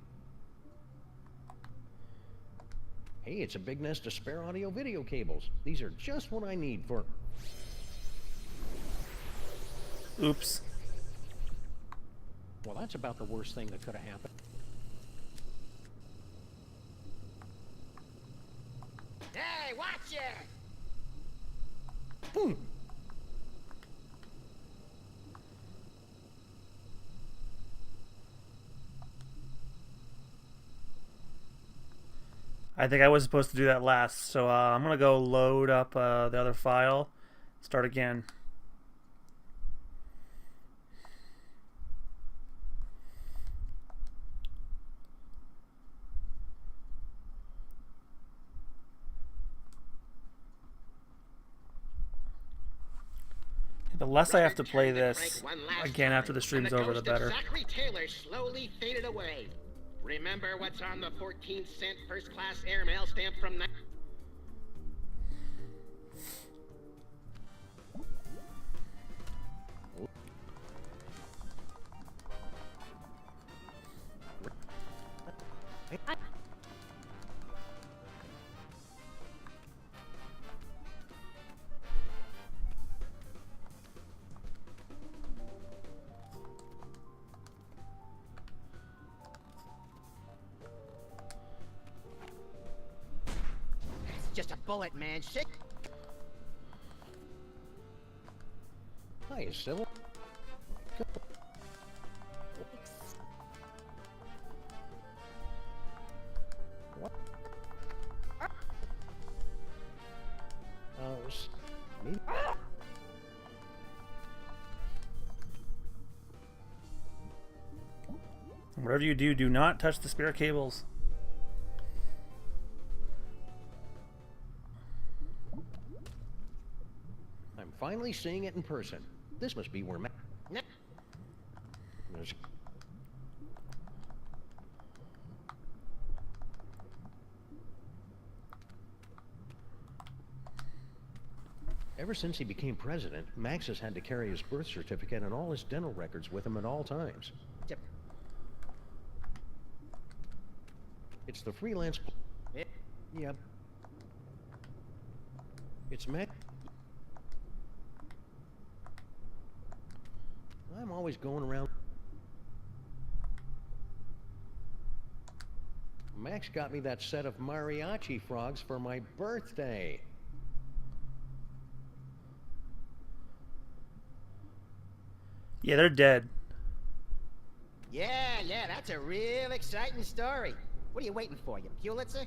Hey, it's a big nest of spare audio-video cables. These are just what I need for... Oops. Well, that's about the worst thing that could have happened. Hey, watch it! Boom! I think I was supposed to do that last, so I'm gonna go load up the other file, start again. The less I have to play this again after the stream's over, the better. Zachary Taylor slowly faded away. Remember what's on the 14-cent first-class airmail stamp from... Just a bullet, man. Shit. Hi, Sybil. What? Maybe... Whatever you do, do not touch the spare cables. Finally seeing it in person. This must be where Ever since he became president, Max has had to carry his birth certificate and all his dental records with him at all times. It's the freelance... Yep. It's Max... I'm always going around... Max got me that set of mariachi frogs for my birthday. Yeah, they're dead. Yeah, that's a real exciting story. What are you waiting for, you Pulitzer?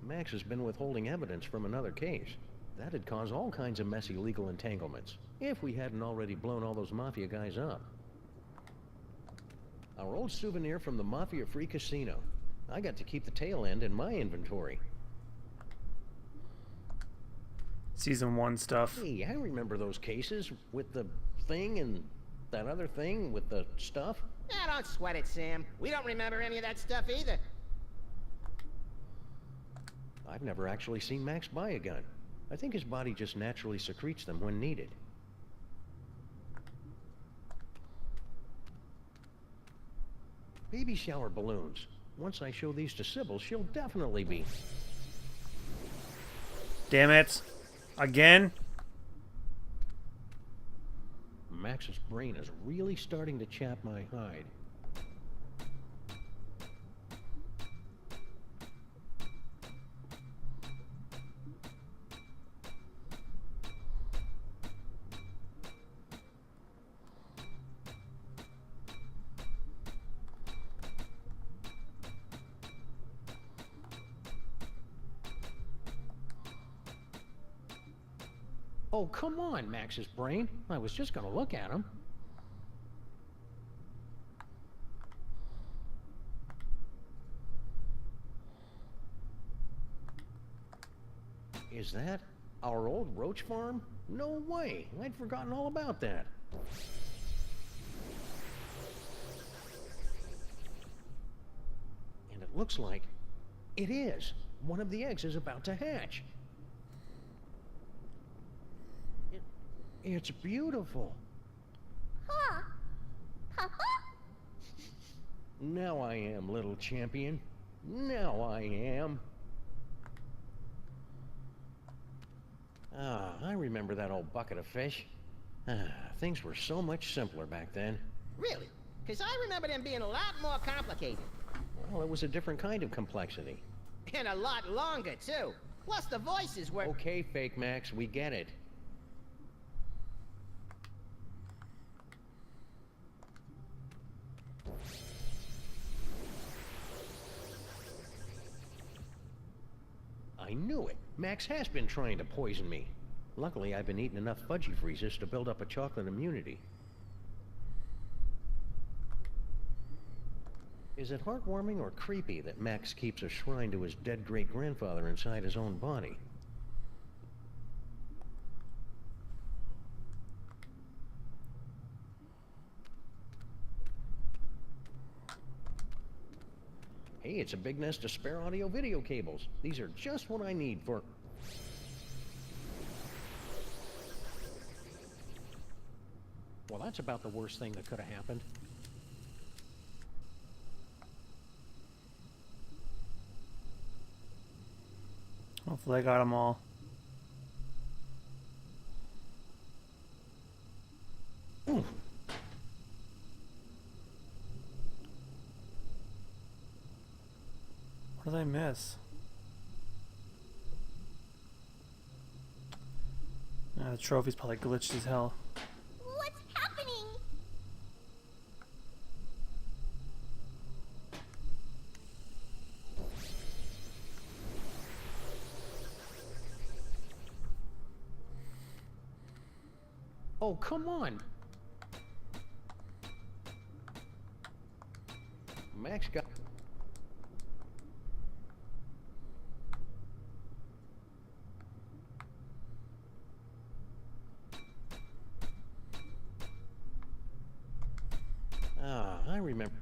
Max has been withholding evidence from another case. That'd cause all kinds of messy legal entanglements, if we hadn't already blown all those Mafia guys up. Our old souvenir from the Mafia-free casino. I got to keep the tail end in my inventory. Season 1 stuff. Hey, I remember those cases with the thing and that other thing with the stuff. Don't sweat it, Sam. We don't remember any of that stuff either. I've never actually seen Max buy a gun. I think his body just naturally secretes them when needed. Baby shower balloons. Once I show these to Sybil, she'll definitely be... Damn it. Again? Max's brain is really starting to chap my hide. Oh, come on, Max's brain. I was just gonna look at him. Is that our old roach farm? No way. I'd forgotten all about that. And it looks like it is. One of the eggs is about to hatch. It's beautiful. Huh? Now I am, little champion. Now I am. Ah, I remember that old bucket of fish. Things were so much simpler back then. Really? Because I remember them being a lot more complicated. Well, it was a different kind of complexity. And a lot longer, too. Plus the voices were... Okay, Fake Max, we get it. I knew it. Max has been trying to poison me. Luckily, I've been eating enough fudgy freezes to build up a chocolate immunity. Is it heartwarming or creepy that Max keeps a shrine to his dead great-grandfather inside his own body? Hey, it's a big nest of spare audio-video cables. These are just what I need for... Well, that's about the worst thing that could have happened. Hopefully I got them all. Ooh. What did I miss? The trophy's probably glitched as hell. What's happening? Oh, come on! Max got... Ah, I remember.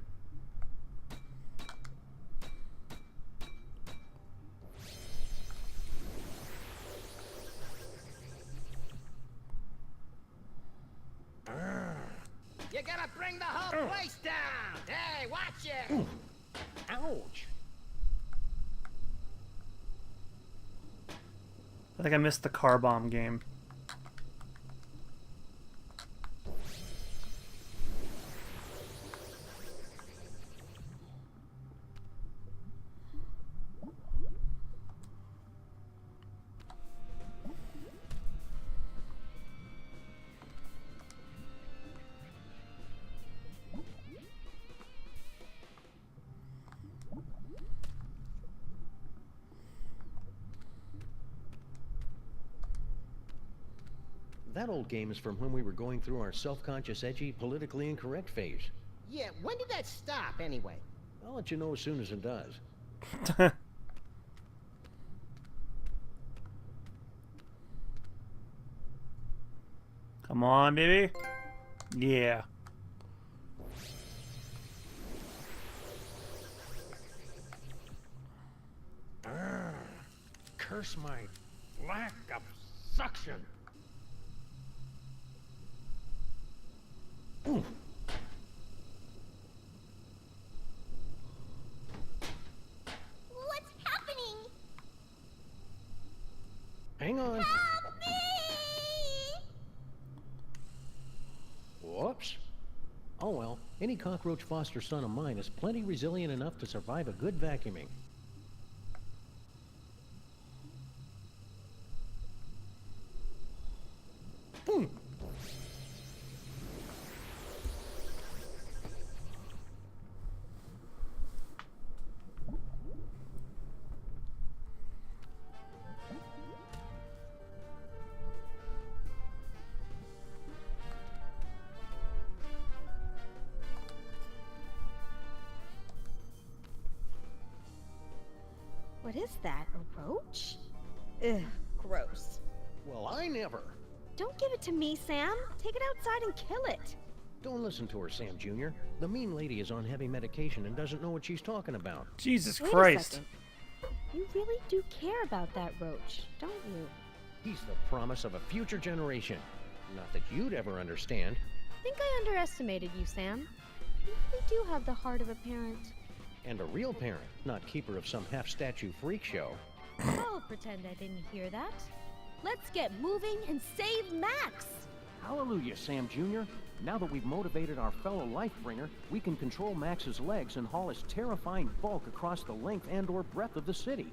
You gotta bring the whole place down! Hey, watch it! Ooh. Ouch! I think I missed the car bomb game. That old game is from when we were going through our self-conscious, edgy, politically incorrect phase. Yeah, when did that stop, anyway? I'll let you know as soon as it does. Come on, baby. Yeah. Curse my Lack of suction. Ooh. What's happening? Hang on. Help me! Whoops. Oh well, any cockroach foster son of mine is plenty resilient enough to survive a good vacuuming. What is that? A roach? Ugh, gross. Well, I never. Don't give it to me, Sam. Take it outside and kill it. Don't listen to her, Sam Jr. The mean lady is on heavy medication and doesn't know what she's talking about. Jesus Wait Christ. a second. You really do care about that roach, don't you? He's the promise of a future generation. Not that you'd ever understand. I think I underestimated you, Sam. You really do have the heart of a parent. And a real parent, not keeper of some half-statue freak show. I'll pretend I didn't hear that. Let's get moving and save Max! Hallelujah, Sam Jr. Now that we've motivated our fellow Lifebringer, we can control Max's legs and haul his terrifying bulk across the length and/or breadth of the city.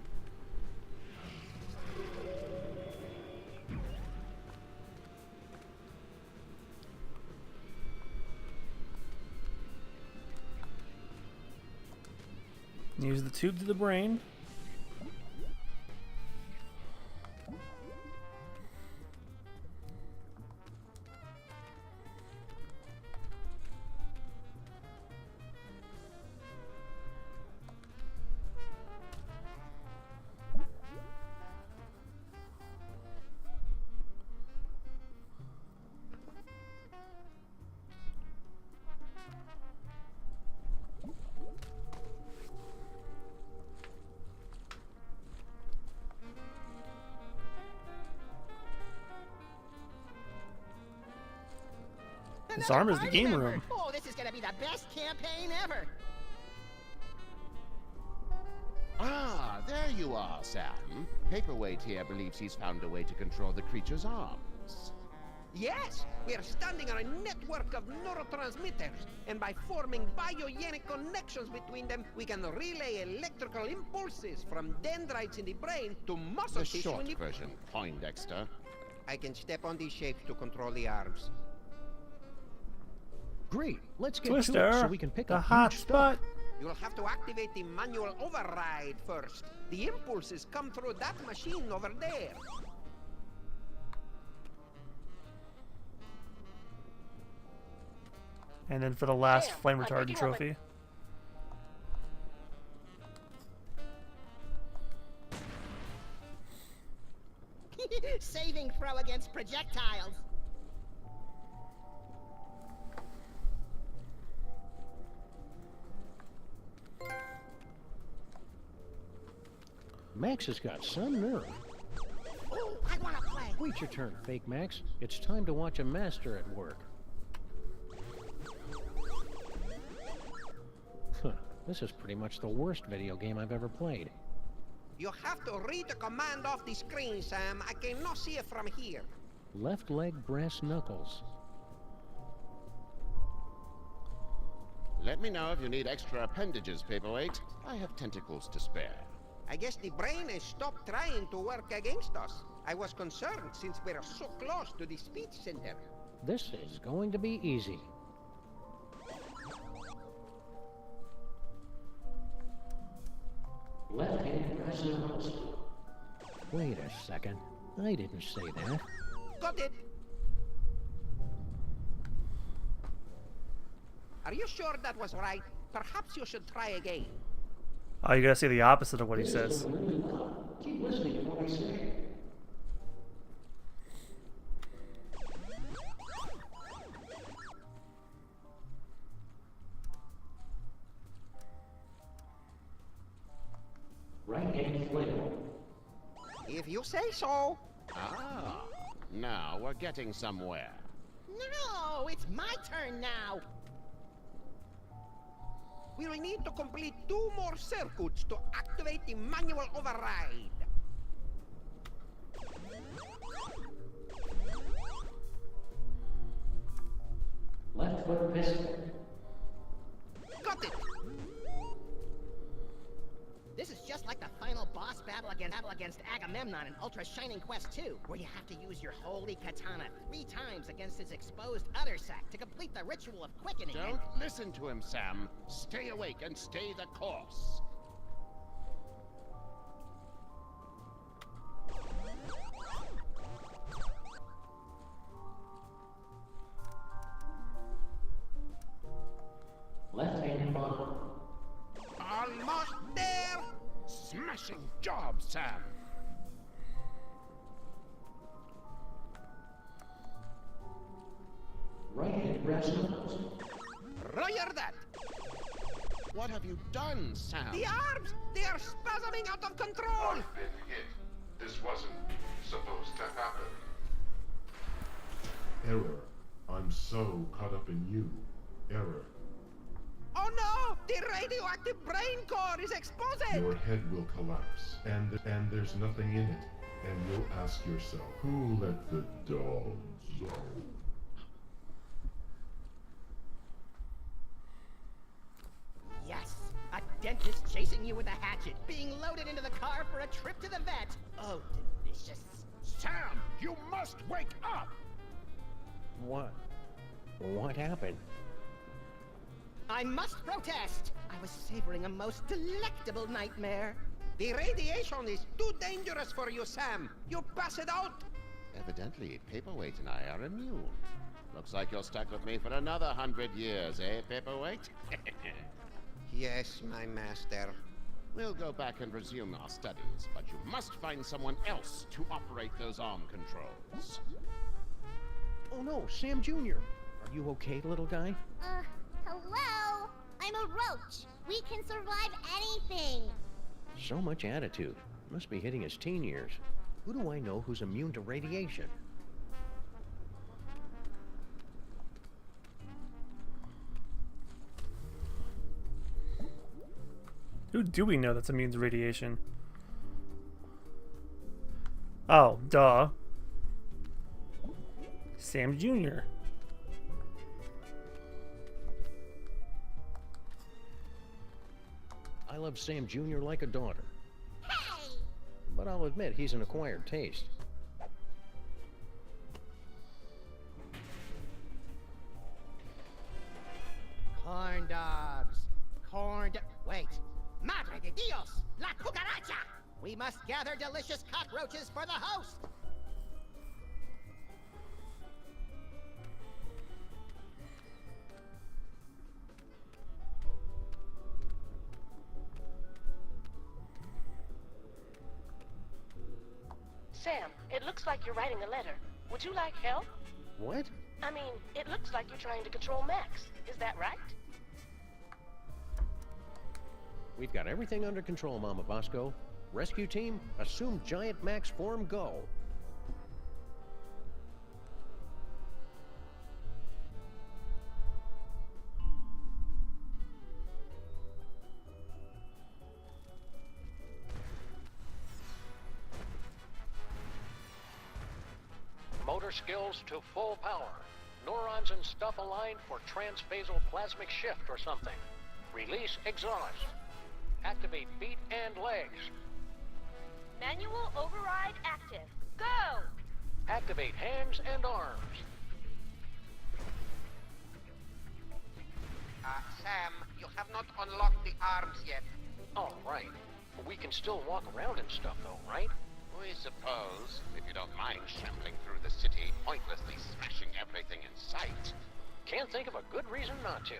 Use the tube to the brain. This arm is the game room. Oh, this is gonna be the best campaign ever. Ah, there you are, Sam. Paperweight here believes he's found a way to control the creature's arms. Yes, we are standing on a network of neurotransmitters, and by forming biogenic connections between them, we can relay electrical impulses from dendrites in the brain to muscle The tissue short in the... version, Poindexter. I can step on these shapes to control the arms. Great, let's get Twister, to it so we can pick the up hot huge spot. stuff. You'll have to activate the manual override first. The impulses come through that machine over there. And then for the last There, flame I'm retardant making a way. trophy. Saving throw against projectiles. Max has got some nerve. Oh, I wanna play. Wait your turn, Fake Max. It's time to watch a master at work. Huh, this is pretty much the worst video game I've ever played. You have to read the command off the screen, Sam. I cannot see it from here. Left leg brass knuckles. Let me know if you need extra appendages, Paperweight. I have tentacles to spare. I guess the brain has stopped trying to work against us. I was concerned since we're so close to the speech center. This is going to be easy. Left hand brass knuckles. Wait a second. I didn't say that. Got it. Are you sure that was right? Perhaps you should try again. Oh, you gotta say the opposite of what he says. Keep listening to what I say. Right hand flail. If you say so. Ah, now we're getting somewhere. No, it's my turn now. We will need to complete 2 more circuits to activate the manual override. Left foot pistol. Got it. This is just like the final boss battle against Agamemnon in Ultra Shining Quest 2, where you have to use your holy katana 3 times against his exposed udder sac to complete the ritual of quickening. Don't listen to him, Sam. Stay awake and stay the course. Left-handed bottom. Almost there. Smashing job, Sam. Right-hand breast knuckles. Roger that. What have you done, Sam? The arms, they are spasming out of control. I've been hit. This wasn't supposed to happen. Error. I'm so caught up in you. Error. Oh no! The radioactive brain core is exposing! Your head will collapse, and there's nothing in it. And you'll ask yourself, who let the dogs out? Yes, a dentist chasing you with a hatchet, being loaded into the car for a trip to the vet. Oh, delicious. Sam, you must wake up! What? What happened? I must protest! I was savoring a most delectable nightmare. The radiation is too dangerous for you, Sam. You pass it out. Evidently, Paperweight and I are immune. Looks like you're stuck with me for another 100 years, eh, Paperweight? Yes, my master. We'll go back and resume our studies, but you must find someone else to operate those arm controls. Oh no, Sam Jr. Are you okay, little guy? Hello? I'm a roach. We can survive anything. So much attitude. Must be hitting his teen years. Who do I know who's immune to radiation? Who do we know that's immune to radiation? Oh, duh. Sam Jr. I love Sam Jr. like a daughter. Hey! But I'll admit he's an acquired taste. Corn dogs. Wait. Madre de Dios! La cucaracha! We must gather delicious cockroaches for the host! Sam, it looks like you're writing a letter. Would you like help? What? I mean, it looks like you're trying to control Max. Is that right? We've got everything under control, Mama Bosco. Rescue team, assume Giant Max form, go. Motor skills to full power. Neurons and stuff aligned for transphasal plasmic shift or something. Release exhaust. Activate feet and legs. Manual override active. Go! Activate hands and arms. Sam, you have not unlocked the arms yet. All right. We can still walk around and stuff though, right? We suppose, if you don't mind shambling through the city, pointlessly smashing everything in sight. Can't think of a good reason not to.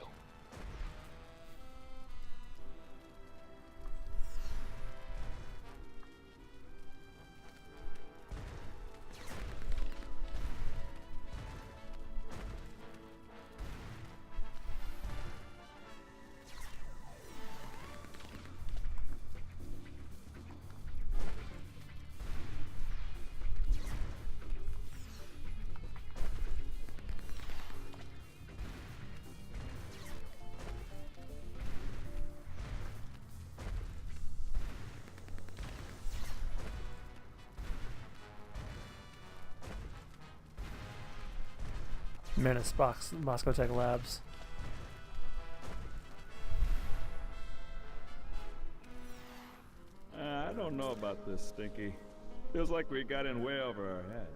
Menace Moscow Tech Labs. I don't know about this, Stinky. Feels like we got in way over our head.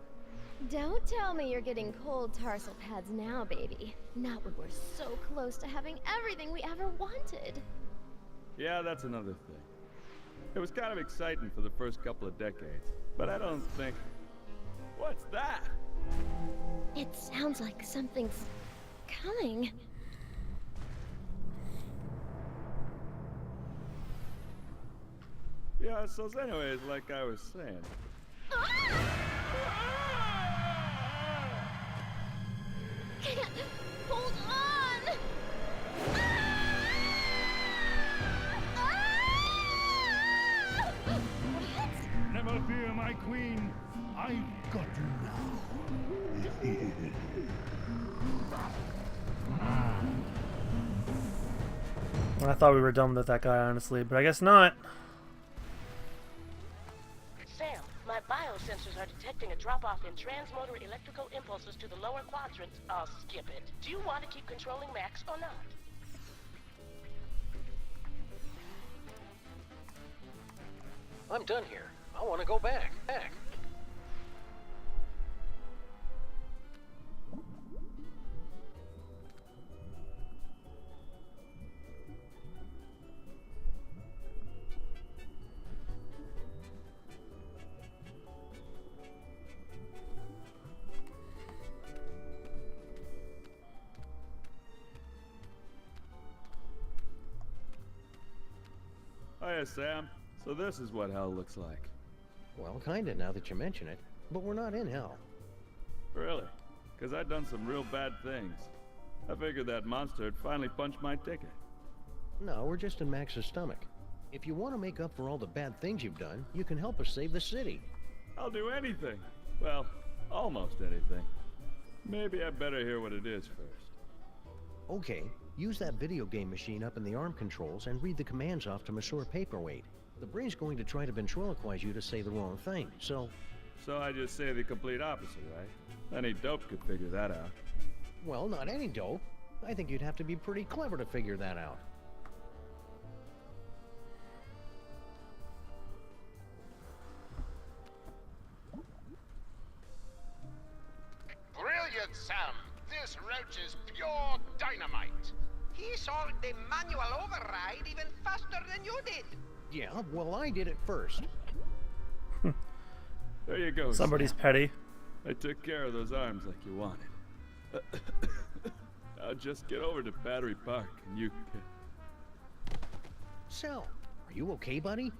Don't tell me you're getting cold tarsal pads now, baby. Not when we're so close to having everything we ever wanted. Yeah, that's another thing. It was kind of exciting for the first couple of decades, but I don't think... What's that? It sounds like something's coming. Yeah, so anyways, like I was saying... Hold on! Never fear, my queen. I've got you I thought we were done with that guy, honestly, but I guess not. Sam, my biosensors are detecting a drop-off in transmotor electrical impulses to the lower quadrants. I'll skip it. Do you want to keep controlling Max or not? I'm done here. I want to go back. Hiya, Sam. So this is what hell looks like. Well, kinda, now that you mention it. But we're not in hell. Really? Because I'd done some real bad things. I figured that monster had finally punched my ticket. No, we're just in Max's stomach. If you want to make up for all the bad things you've done, you can help us save the city. I'll do anything. Well, almost anything. Maybe I better hear what it is first. Okay, use that video game machine up in the arm controls and read the commands off to Monsieur Paperweight. The brain's going to try to ventriloquize you to say the wrong thing, so... So I just say the complete opposite, right? Any dope could figure that out. Well, not any dope. I think you'd have to be pretty clever to figure that out. Brilliant, Sam! This roach is pure dynamite! He solved the manual override even faster than you did. Yeah, well, I did it first. There you go, Somebody's Sam. petty. I took care of those arms like you wanted. Now just get over to Battery Park and you can... Sal, are you okay, buddy?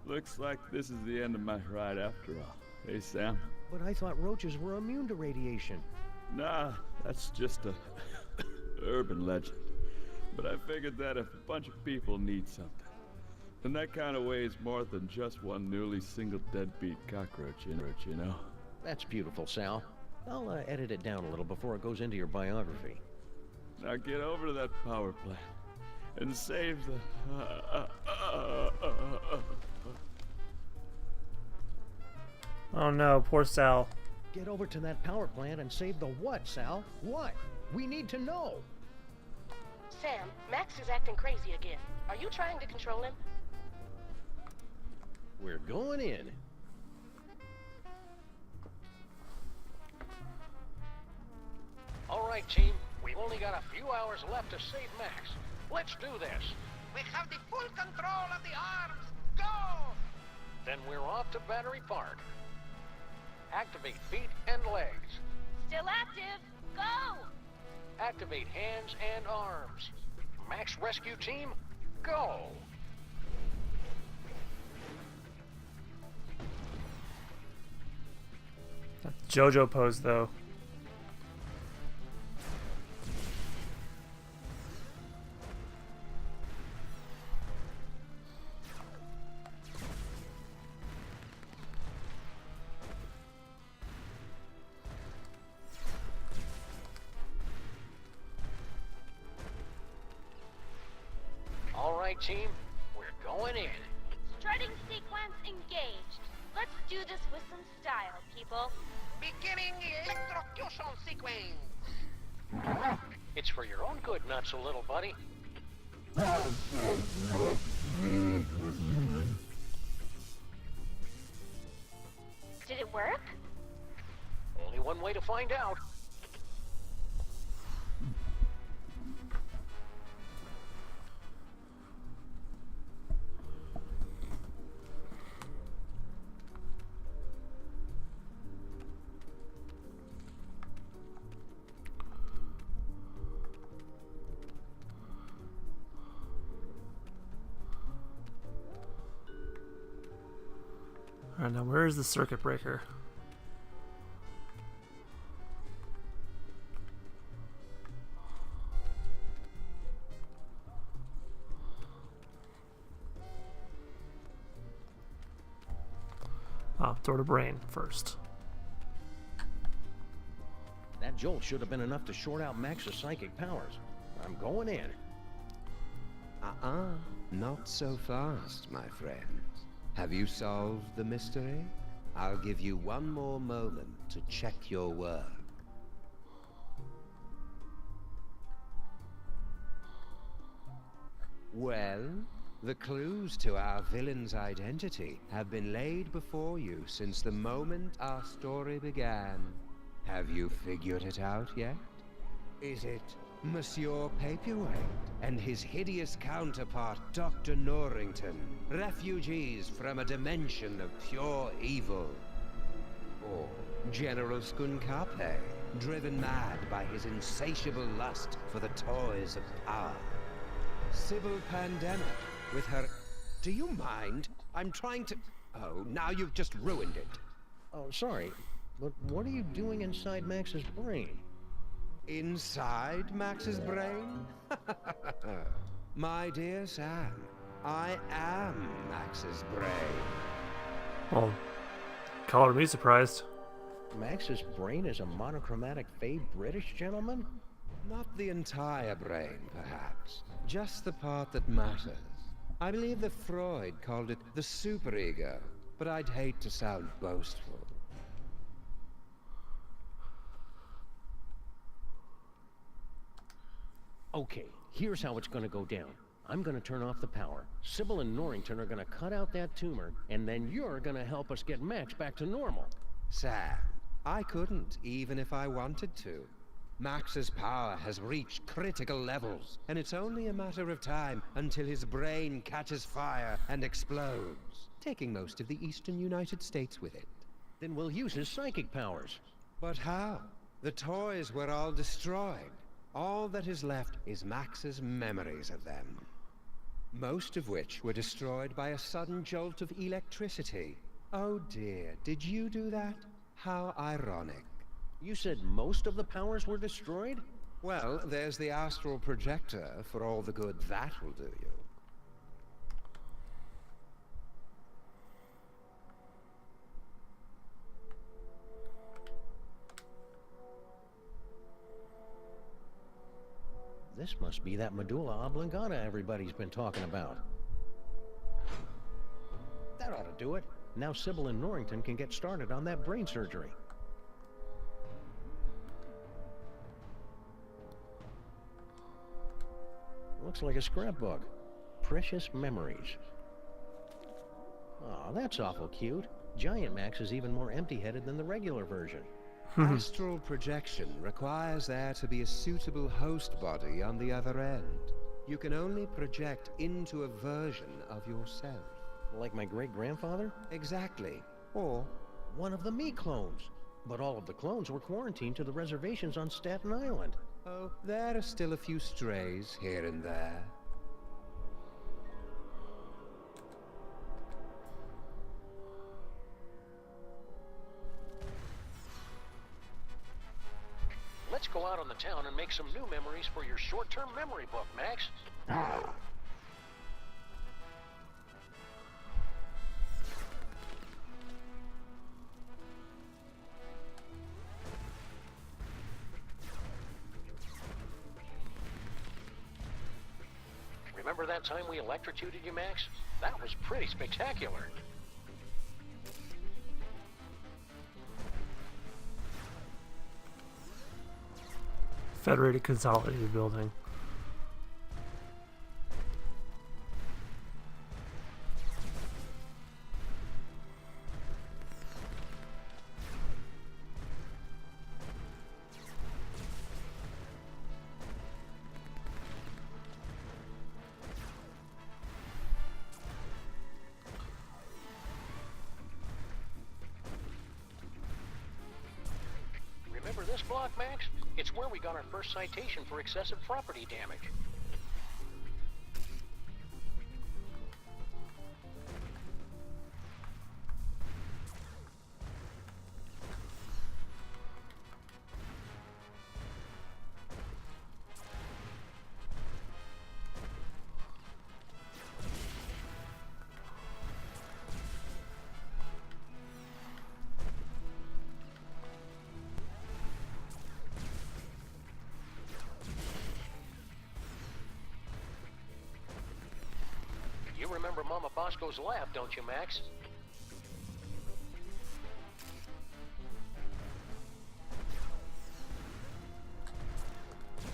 Looks like this is the end of my ride after all. Hey, Sam? But I thought roaches were immune to radiation. Nah, that's just a urban legend. But I figured that if a bunch of people need something, then that kind of weighs more than just one newly single deadbeat cockroach, you know? That's beautiful, Sal. I'll edit it down a little before it goes into your biography. Now get over to that power plant and save the... Oh no, poor Sal. Get over to that power plant and save the what, Sal? What? We need to know. Sam, Max is acting crazy again. Are you trying to control him? We're going in. All right, team. We've only got a few hours left to save Max. Let's do this. We have the full control of the arms. Go! Then we're off to Battery Park. Activate feet and legs. Still active. Go! Activate hands and arms. Max Rescue Team, go! JoJo pose, though. All right, team, we're going in. Strutting sequence engaged. Let's do this with some style, people. Beginning electrocution sequence. It's for your own good, not so little buddy. Did it work? Only one way to find out. Alright, now where is the circuit breaker? Oh, door to brain first. That jolt should have been enough to short out Max's psychic powers. I'm going in. Not so fast, my friend. Have you solved the mystery? I'll give you one more moment to check your work. Well, the clues to our villain's identity have been laid before you since the moment our story began. Have you figured it out yet? Is it Monsieur Paperweight and his hideous counterpart, Dr. Norrington, refugees from a dimension of pure evil? Or General Skunkape, driven mad by his insatiable lust for the toys of power? Sybil Pandemic, with her... Do you mind? I'm trying to... Oh, now you've just ruined it. Oh, sorry, but what are you doing inside Max's brain? Inside Max's brain? My dear Sam, I am Max's brain. Well, color me surprised. Max's brain is a monochromatic fey British gentleman? Not the entire brain, perhaps. Just the part that matters. I believe that Freud called it the superego, but I'd hate to sound boastful. Okay, here's how it's gonna go down. I'm gonna turn off the power. Sybil and Norrington are gonna cut out that tumor, and then you're gonna help us get Max back to normal. Sam, I couldn't, even if I wanted to. Max's power has reached critical levels, and it's only a matter of time until his brain catches fire and explodes, taking most of the eastern United States with it. Then we'll use his psychic powers. But how? The toys were all destroyed. All that is left is Max's memories of them. Most of which were destroyed by a sudden jolt of electricity. Oh dear, did you do that? How ironic. You said most of the powers were destroyed? Well, there's the astral projector for all the good that will do you. This must be that medulla oblongata everybody's been talking about. That ought to do it. Now Sybil and Norrington can get started on that brain surgery. Looks like a scrapbook. Precious memories. Aw, that's awful cute. Giant Max is even more empty-headed than the regular version. Astral projection requires there to be a suitable host body on the other end. You can only project into a version of yourself. Like my great-grandfather? Exactly. Or one of the me clones. But all of the clones were quarantined to the reservations on Staten Island. Oh, there are still a few strays here and there. Let's go out on the town and make some new memories for your short-term memory book, Max. Remember that time we electrocuted you, Max? That was pretty spectacular. Federated Consolidated Building. Remember this block, Max? It's where we got our first citation for excessive property damage. You remember Mama Bosco's lab, don't you, Max?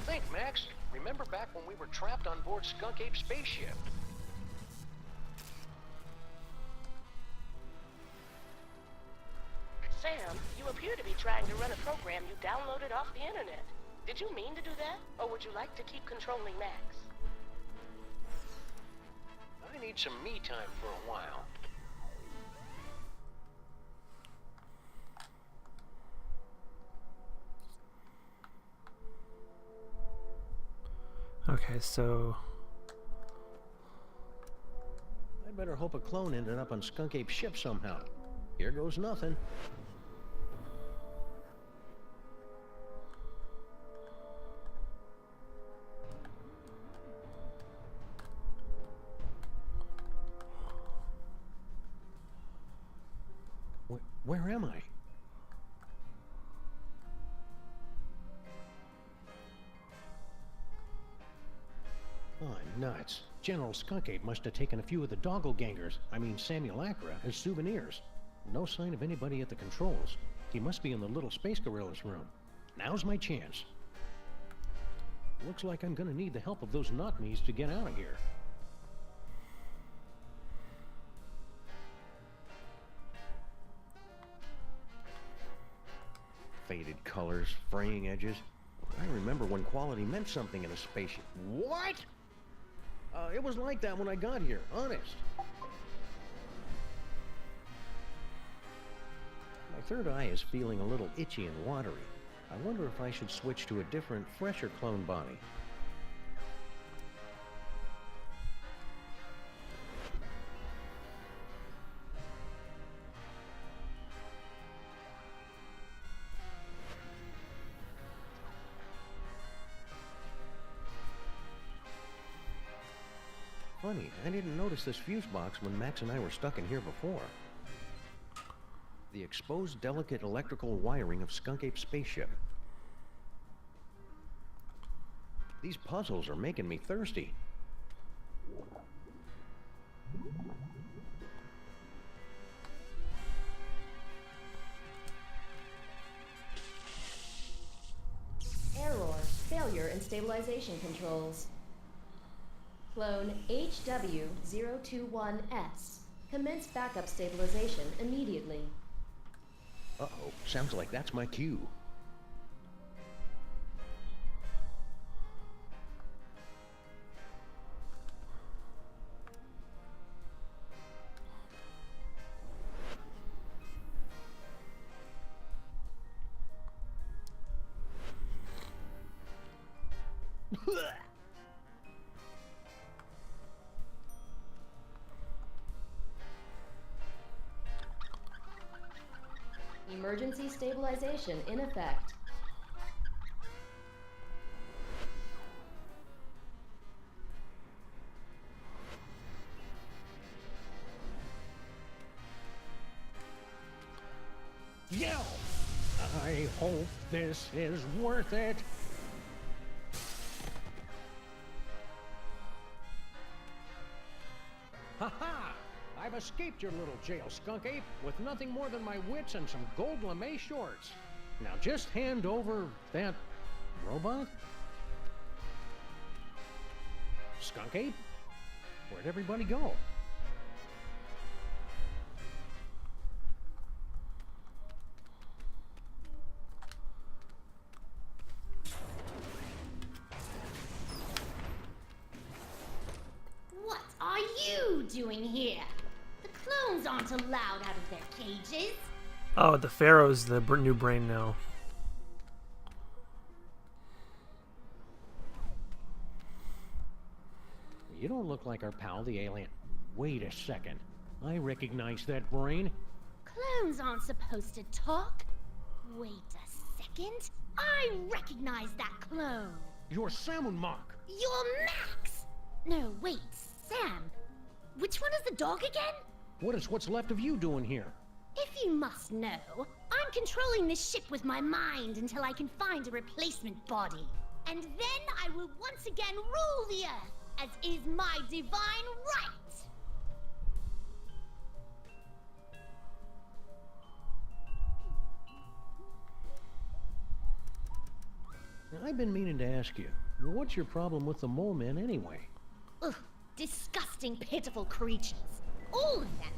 Think, Max. Remember back when we were trapped on board Skunk Ape's spaceship? Sam, you appear to be trying to run a program you downloaded off the internet. Did you mean to do that, or would you like to keep controlling Max? I need some me time for a while. Okay, so I'd better hope a clone ended up on Skunk Ape's ship somehow. Here goes nothing. Where am I? Oh, I'm nuts. General Skunk Ape must have taken a few of the doppelgangers, I mean Simulacra, as souvenirs. No sign of anybody at the controls. He must be in the little Space Gorilla's room. Now's my chance. Looks like I'm gonna need the help of those not-me's to get out of here. Faded colors, fraying edges. I remember when quality meant something in a spaceship. What? It was like that when I got here, honest. My third eye is feeling a little itchy and watery. I wonder if I should switch to a different, fresher clone body. Funny, I didn't notice this fuse box when Max and I were stuck in here before. The exposed delicate electrical wiring of Skunk Ape's spaceship. These puzzles are making me thirsty. Error. Failure in stabilization controls. Clone HW021S. Commence backup stabilization immediately. Uh-oh, sounds like that's my cue. Emergency stabilization in effect. Yell! I hope this is worth it. Ha-ha! I've escaped your little jail, Skunk Ape, with nothing more than my wits and some gold lame shorts. Now just hand over that robot? Skunk Ape? Where'd everybody go? What are you doing here? The clones aren't allowed out of their cages. Oh, the Pharaoh's the new brain now. You don't look like our pal, the alien. Wait a second. I recognize that brain. Clones aren't supposed to talk. Wait a second. I recognize that clone. You're Sam and Mark. You're Max! No, wait, Sam. Which one is the dog again? What is what's left of you doing here? If you must know, I'm controlling this ship with my mind until I can find a replacement body. And then I will once again rule the Earth, as is my divine right! I've been meaning to ask you, what's your problem with the mole men anyway? Ugh, disgusting, pitiful creatures. All of them.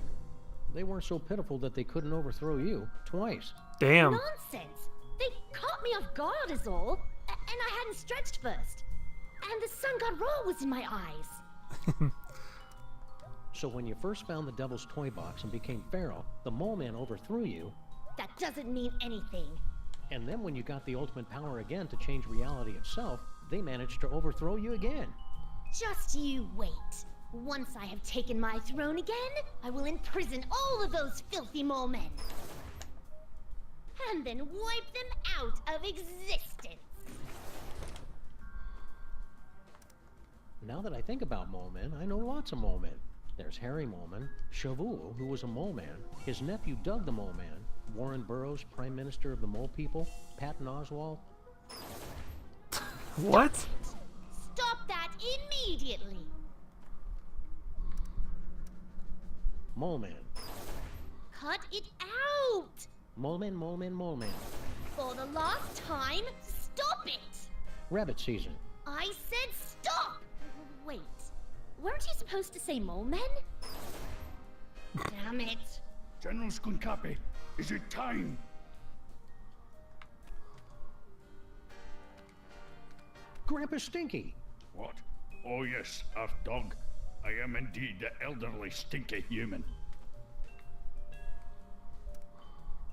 They weren't so pitiful that they couldn't overthrow you twice. Damn. Nonsense! They caught me off guard is all, and I hadn't stretched first. And the sun god roll was in my eyes. So when you first found the Devil's Toy Box and became Pharaoh, the mole man overthrew you. That doesn't mean anything. And then when you got the ultimate power again to change reality itself, they managed to overthrow you again. Just you wait. Once I have taken my throne again, I will imprison all of those filthy mole men. And then wipe them out of existence. Now that I think about mole men, I know lots of mole men. There's Harry Moleman, Shavul, who was a mole man, his nephew Doug the Mole Man, Warren Burroughs, Prime Minister of the Mole People, Patton Oswalt. What? Stop that immediately! Mole Man. Cut it out! Mole Man, Mole Man, Mole Man. For the last time, stop it! Rabbit season. I said stop! Wait, weren't you supposed to say mole men? Damn it. General Skunkapi, is it time? Grandpa Stinky. What? Oh yes, Earth Dog. I am indeed the elderly stinky human.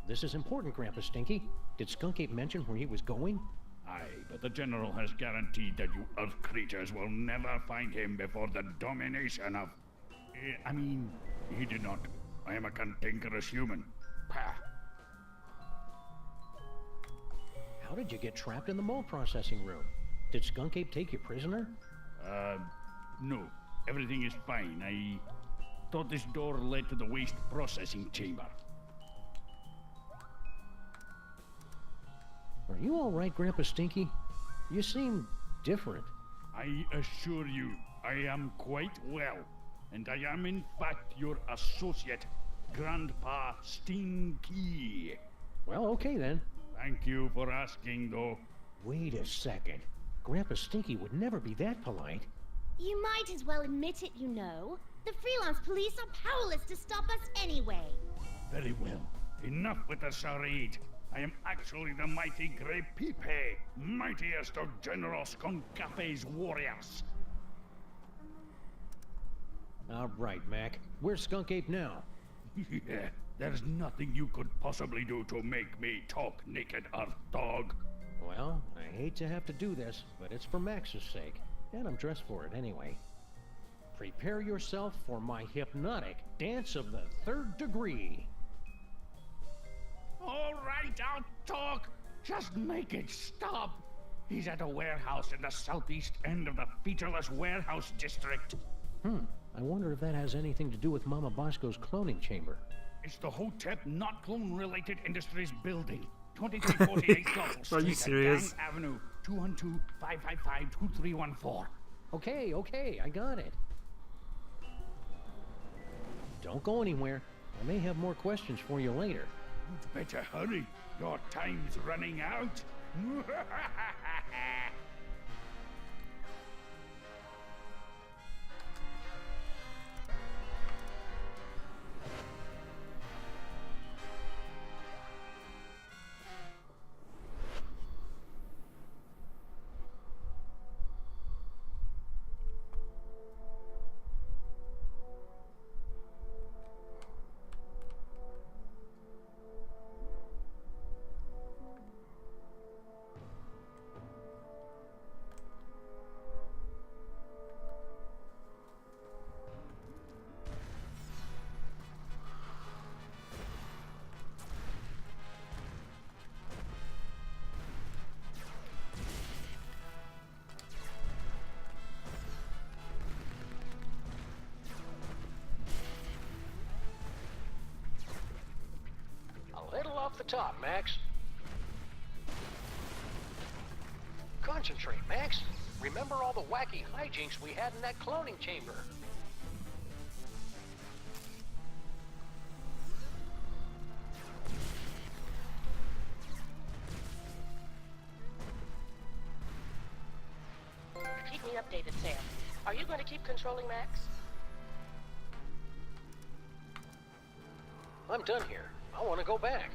This is important, Grandpa Stinky. Did Skunk Ape mention where he was going? Aye, but the General has guaranteed that you Earth creatures will never find him before the domination of... I mean, he did not. I am a cantankerous human. Pah. How did you get trapped in the mole processing room? Did Skunk Ape take you prisoner? No. Everything is fine. I thought this door led to the waste processing chamber. Are you all right, Grandpa Stinky? You seem different. I assure you, I am quite well. And I am in fact your associate, Grandpa Stinky. Well, okay then. Thank you for asking, though. Wait a second. Grandpa Stinky would never be that polite. You might as well admit it, you know. The freelance police are powerless to stop us anyway. Very well. Enough with the charade. I am actually the mighty Grey Pepe, mightiest of General Skunkape's warriors. All right, Mac. Where's Skunk Ape now? Yeah, there's nothing you could possibly do to make me talk, naked Earth Dog. Well, I hate to have to do this, but it's for Max's sake, and I'm dressed for it anyway. Prepare yourself for my hypnotic dance of the 3rd degree. All right, I'll talk. Just make it stop. He's at a warehouse in the southeast end of the featureless warehouse district. I wonder if that has anything to do with Mama Bosco's cloning chamber. It's the Hotep Not Clone-Related Industries building. 2348 Gulf Street. Are you serious? Gang Avenue, 212-555-2314. Okay, I got it. Don't go anywhere. I may have more questions for you later. You'd better hurry. Your time's running out. A little off the top, Max. Concentrate, Max. Remember all the wacky hijinks we had in that cloning chamber. Keep me updated, Sam. Are you going to keep controlling Max? I'm done here. I want to go back.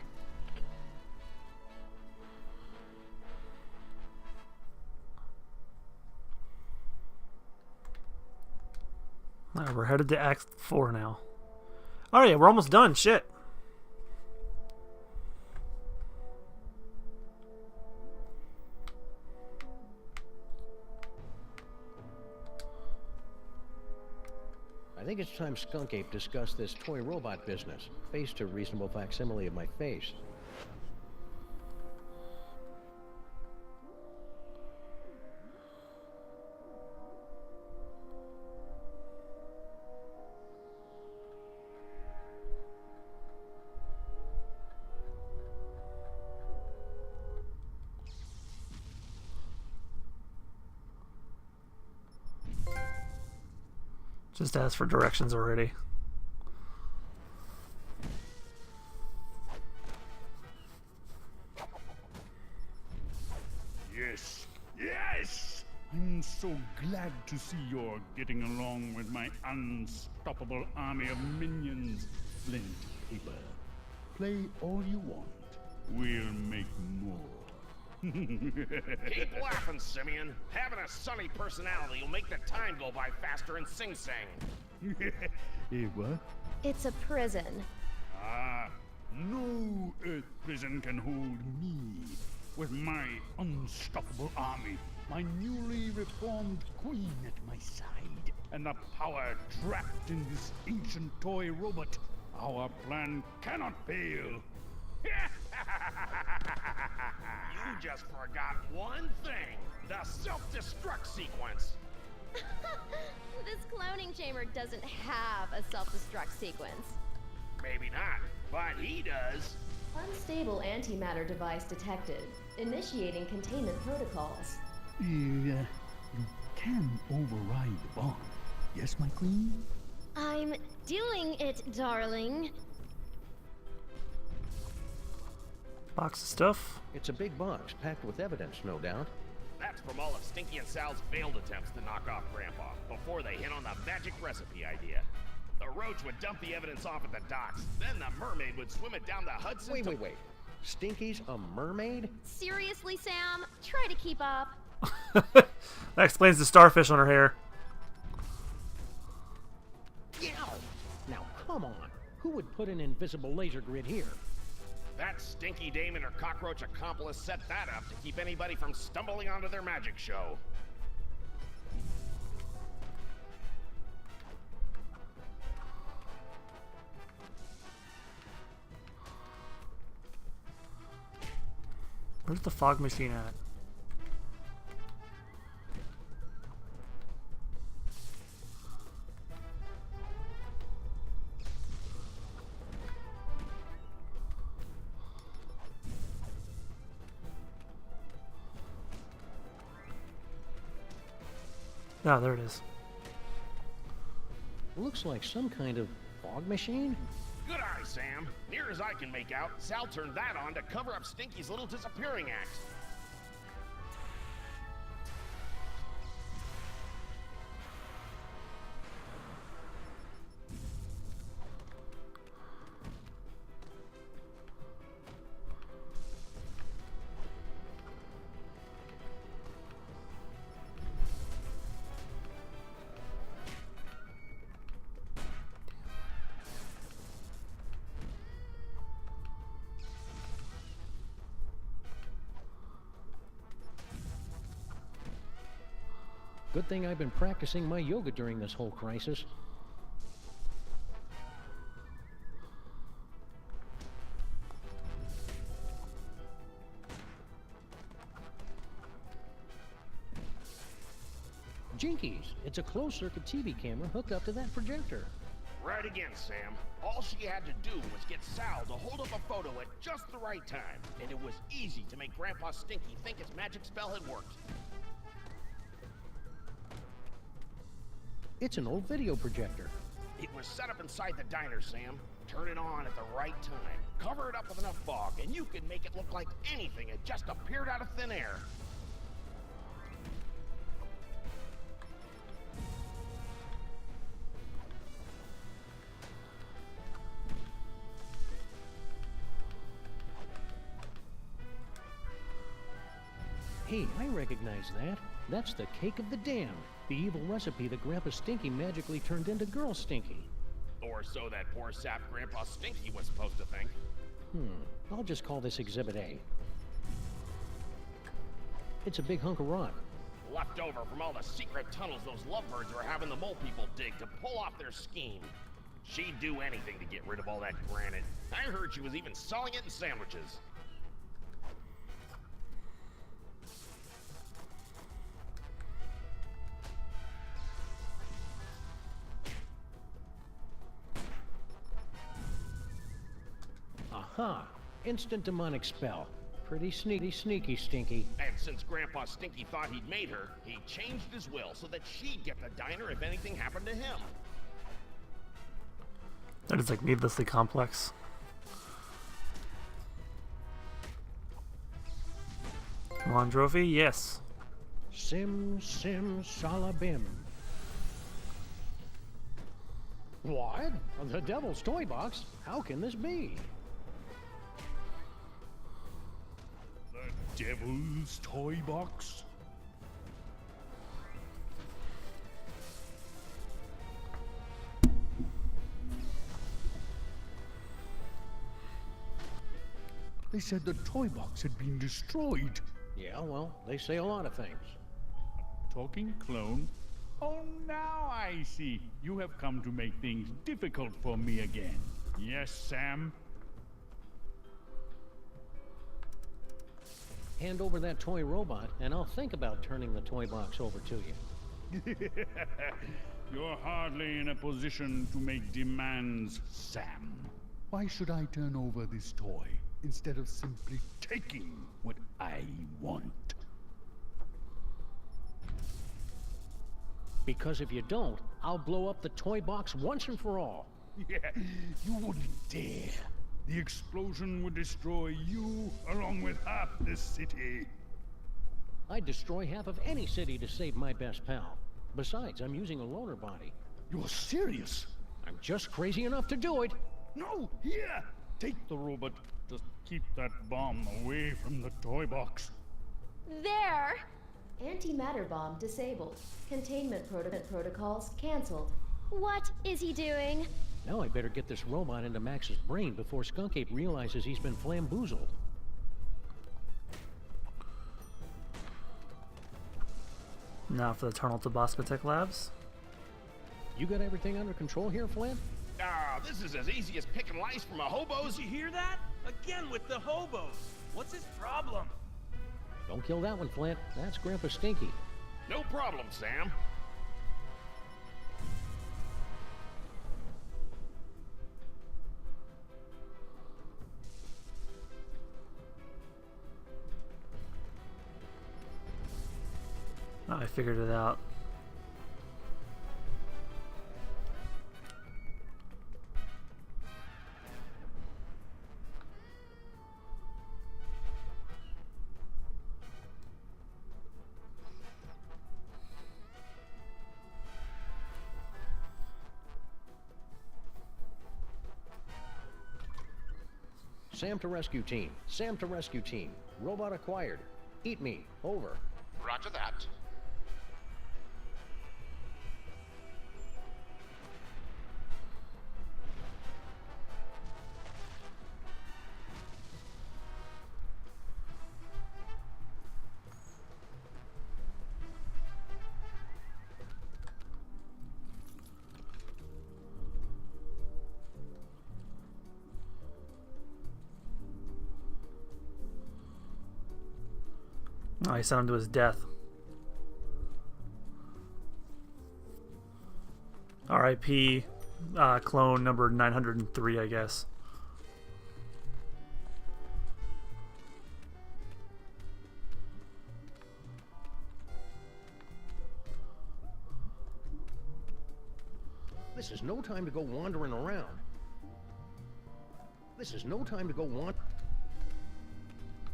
Alright, we're headed to Act 4 now. Alright, we're almost done. Shit. I think it's time Skunk Ape discussed this toy robot business. Faced a reasonable facsimile of my face. Just ask for directions already. Yes, yes! I'm so glad to see you're getting along with my unstoppable army of minions. Flint paper. Play all you want. We'll make more. Keep laughing, Simeon. Having a sunny personality will make the time go by faster in Sing Sing. What? It's a prison. Ah, no Earth prison can hold me. With my unstoppable army, my newly reformed queen at my side, and the power trapped in this ancient toy robot, our plan cannot fail. You just forgot one thing. The self-destruct sequence. This cloning chamber doesn't have a self-destruct sequence. Maybe not, but he does. Unstable antimatter device detected. Initiating containment protocols. You can override the bomb. Yes, my queen? I'm doing it, darling. Box of stuff. It's a big box, packed with evidence, no doubt. That's from all of Stinky and Sal's failed attempts to knock off Grandpa before they hit on the magic recipe idea. The Roach would dump the evidence off at the docks, then the mermaid would swim it down the Hudson. Wait. Stinky's a mermaid? Seriously, Sam? Try to keep up. That explains the starfish on her hair. Yow! Now, come on. Who would put an invisible laser grid here? That stinky dame and her cockroach accomplice set that up to keep anybody from stumbling onto their magic show. Where's the fog machine at? Oh, there it is. Looks like some kind of fog machine? Good eye, Sam. Near as I can make out, Sal turned that on to cover up Stinky's little disappearing act. Good thing I've been practicing my yoga during this whole crisis. Jinkies, it's a closed-circuit TV camera hooked up to that projector. Right again, Sam. All she had to do was get Sal to hold up a photo at just the right time, and it was easy to make Grandpa Stinky think his magic spell had worked. It's an old video projector. It was set up inside the diner, Sam. Turn it on at the right time. Cover it up with enough fog, and you can make it look like anything had just appeared out of thin air. Hey, I recognize that. That's the cake of the damned. The evil recipe that Grandpa Stinky magically turned into Girl Stinky. Or so that poor sap Grandpa Stinky was supposed to think. I'll just call this Exhibit A. It's a big hunk of rock. Left over from all the secret tunnels those lovebirds were having the mole people dig to pull off their scheme. She'd do anything to get rid of all that granite. I heard she was even selling it in sandwiches. Aha! Instant demonic spell. Pretty sneaky, Stinky. And since Grandpa Stinky thought he'd made her, he changed his will so that she'd get the diner if anything happened to him. That is like needlessly complex. Come on, Trophy. Yes. Sim salabim. What? The Devil's Toy Box? How can this be? The Devil's Toy Box? They said the toy box had been destroyed. Yeah, well, they say a lot of things. Talking clone? Oh, now I see. You have come to make things difficult for me again. Yes, Sam? Hand over that toy robot, and I'll think about turning the toy box over to you. You're hardly in a position to make demands, Sam. Why should I turn over this toy instead of simply taking what I want? Because if you don't, I'll blow up the toy box once and for all. Yeah, you wouldn't dare. The explosion would destroy you along with half the city. I'd destroy half of any city to save my best pal. Besides, I'm using a loaner body. You're serious? I'm just crazy enough to do it. No, here! Take the robot. Just keep that bomb away from the toy box. There! Antimatter bomb disabled. Containment protocols canceled. What is he doing? Now I better get this robot into Max's brain before Skunk Ape realizes he's been flamboozled. Now for the Eternal Tabasco Tech Labs. You got everything under control here, Flint? Ah, this is as easy as picking lice from a hobo's. Did you hear that? Again with the hobos. What's his problem? Don't kill that one, Flint. That's Grandpa Stinky. No problem, Sam. Oh, I figured it out. Sam to rescue team. Sam to rescue team. Robot acquired. Eat me. Over. Roger that. Oh, he sent him to his death. R.I.P. Clone number 903, I guess. This is no time to go wandering around. This is no time to go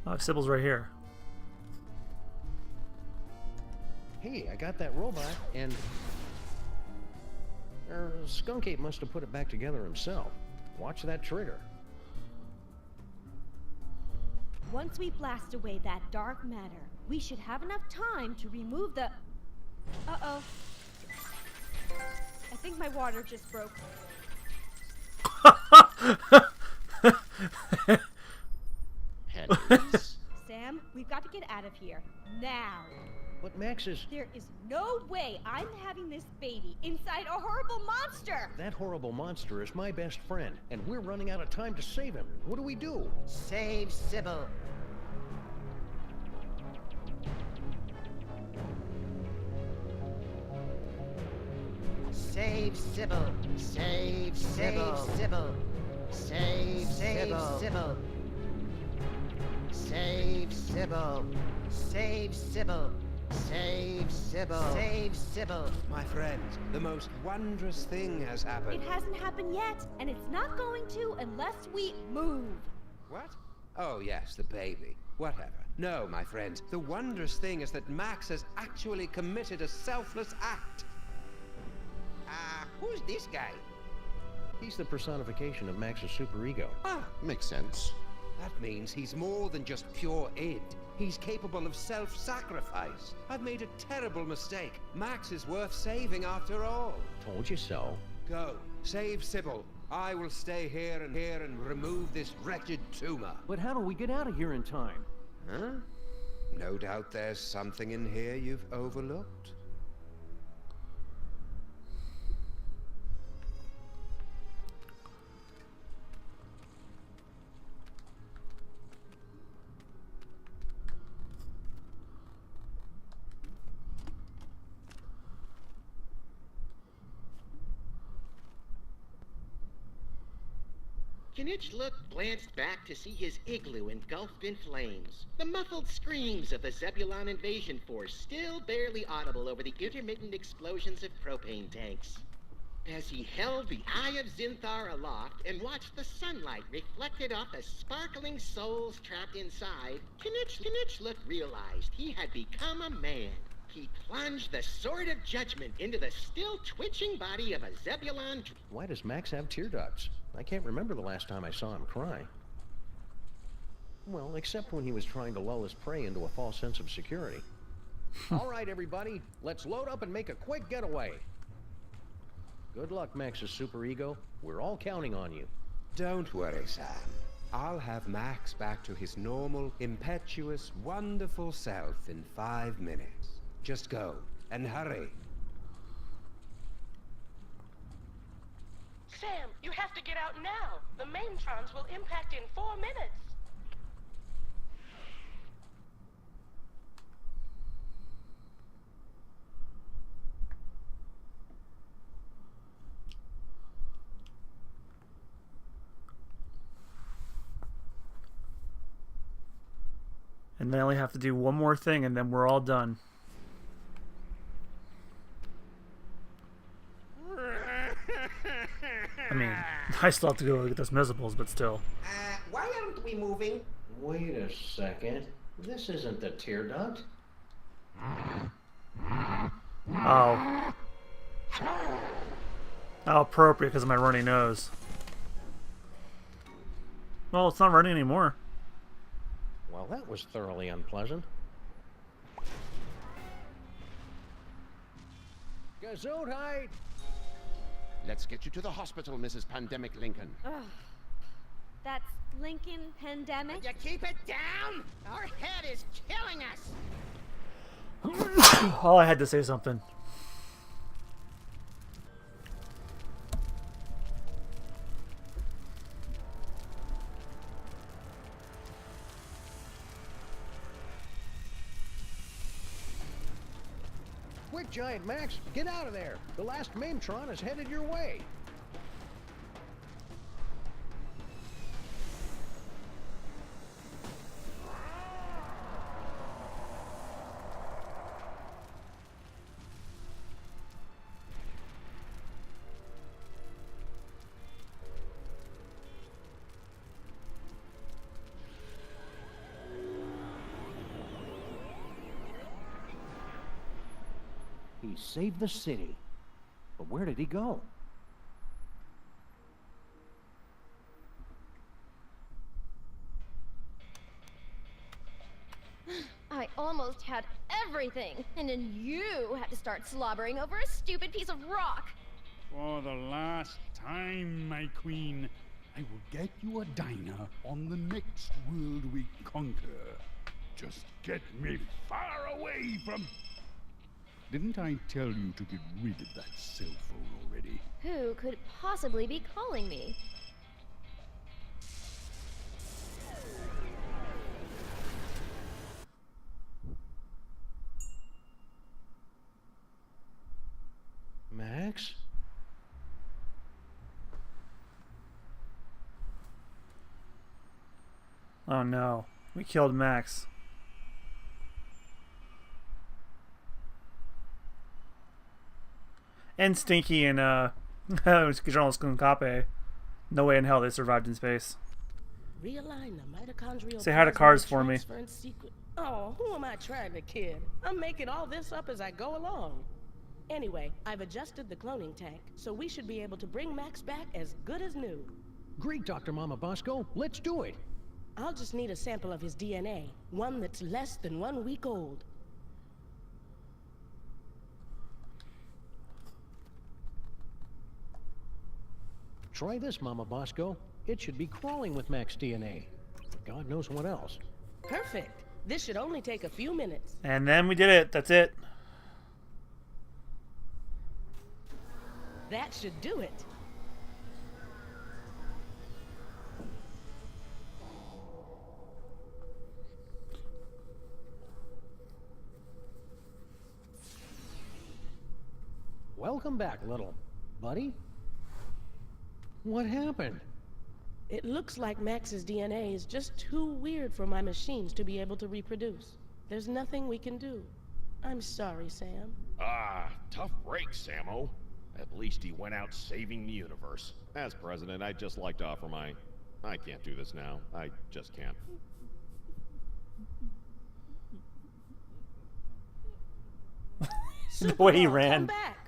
Oh, Sybil's right here. Hey, I got that robot, and... Skunk Ape must have put it back together himself. Watch that trigger. Once we blast away that dark matter, we should have enough time to remove the... Uh-oh. I think my water just broke. Pennies? Sam, we've got to get out of here. Now. But Max is... There is no way I'm having this baby inside a horrible monster! That horrible monster is my best friend, and we're running out of time to save him. What do we do? Save Sybil. Save Sybil. Save Sybil. Save Sybil. Save Sybil. Save Sybil. Save Sybil. Save Sybil. My friends, the most wondrous thing has happened. It hasn't happened yet, and it's not going to unless we move. What? Oh, yes, the baby. Whatever. No, my friends, the wondrous thing is that Max has actually committed a selfless act. Who's this guy? He's the personification of Max's superego. Makes sense. That means he's more than just pure id. He's capable of self-sacrifice. I've made a terrible mistake. Max is worth saving after all. Told you so. Go. Save Sybil. I will stay here and remove this wretched tumor. But how do we get out of here in time? Huh? No doubt there's something in here you've overlooked. Knitchlook glanced back to see his igloo engulfed in flames. The muffled screams of the Zebulon invasion force still barely audible over the intermittent explosions of propane tanks. As he held the Eye of Zinthar aloft and watched the sunlight reflected off the sparkling souls trapped inside, Knitchlook realized he had become a man. He plunged the sword of judgment into the still twitching body of a Zebulon. Why does Max have tear ducts? I can't remember the last time I saw him cry. Well, except when he was trying to lull his prey into a false sense of security. All right, everybody, let's load up and make a quick getaway. Good luck, Max's superego. We're all counting on you. Don't worry, Sam. I'll have Max back to his normal, impetuous, wonderful self in 5 minutes. Just go, and hurry. Sam, you have to get out now. The maintrons will impact in 4 minutes. And they only have to do one more thing, and then we're all done. I mean, I still have to go get those missiles, but still. Why aren't we moving? Wait a second. This isn't the tear duct. Oh. How appropriate because of my runny nose. Well, it's not running anymore. Well, that was thoroughly unpleasant. Gesundheit! Let's get you to the hospital, Mrs. Pandemic Lincoln. Ugh. That's Lincoln Pandemic? You keep it down? Our head is killing us! Oh, I had to say something. Quick, Giant Max, get out of there. The last Maimtron is headed your way. He saved the city. But where did he go? I almost had everything, and then you had to start slobbering over a stupid piece of rock. For the last time, my queen, I will get you a diner on the next world we conquer. Just get me far away from... Didn't I tell you to get rid of that cell phone already? Who could possibly be calling me? Max? Oh no, we killed Max. And Stinky and Journalist Kunkape. No way in hell they survived in space. Realign the mitochondrial Say hi to Cars for me. Oh, who am I trying to kid? I'm making all this up as I go along. Anyway, I've adjusted the cloning tank, so we should be able to bring Max back as good as new. Great, Dr. Mama Bosco. Let's do it. I'll just need a sample of his DNA, one that's less than 1 week old. Try this, Mama Bosco. It should be crawling with Max DNA. God knows what else. Perfect. This should only take a few minutes. And then we did it. That's it. That should do it. Welcome back, little buddy. What happened? It looks like Max's DNA is just too weird for my machines to be able to reproduce. There's nothing we can do. I'm sorry, Sam. Ah, tough break, Sammo. At least he went out saving the universe. As president, I'd just like to offer my... I can't do this now. I just can't. The way he ran. Come back.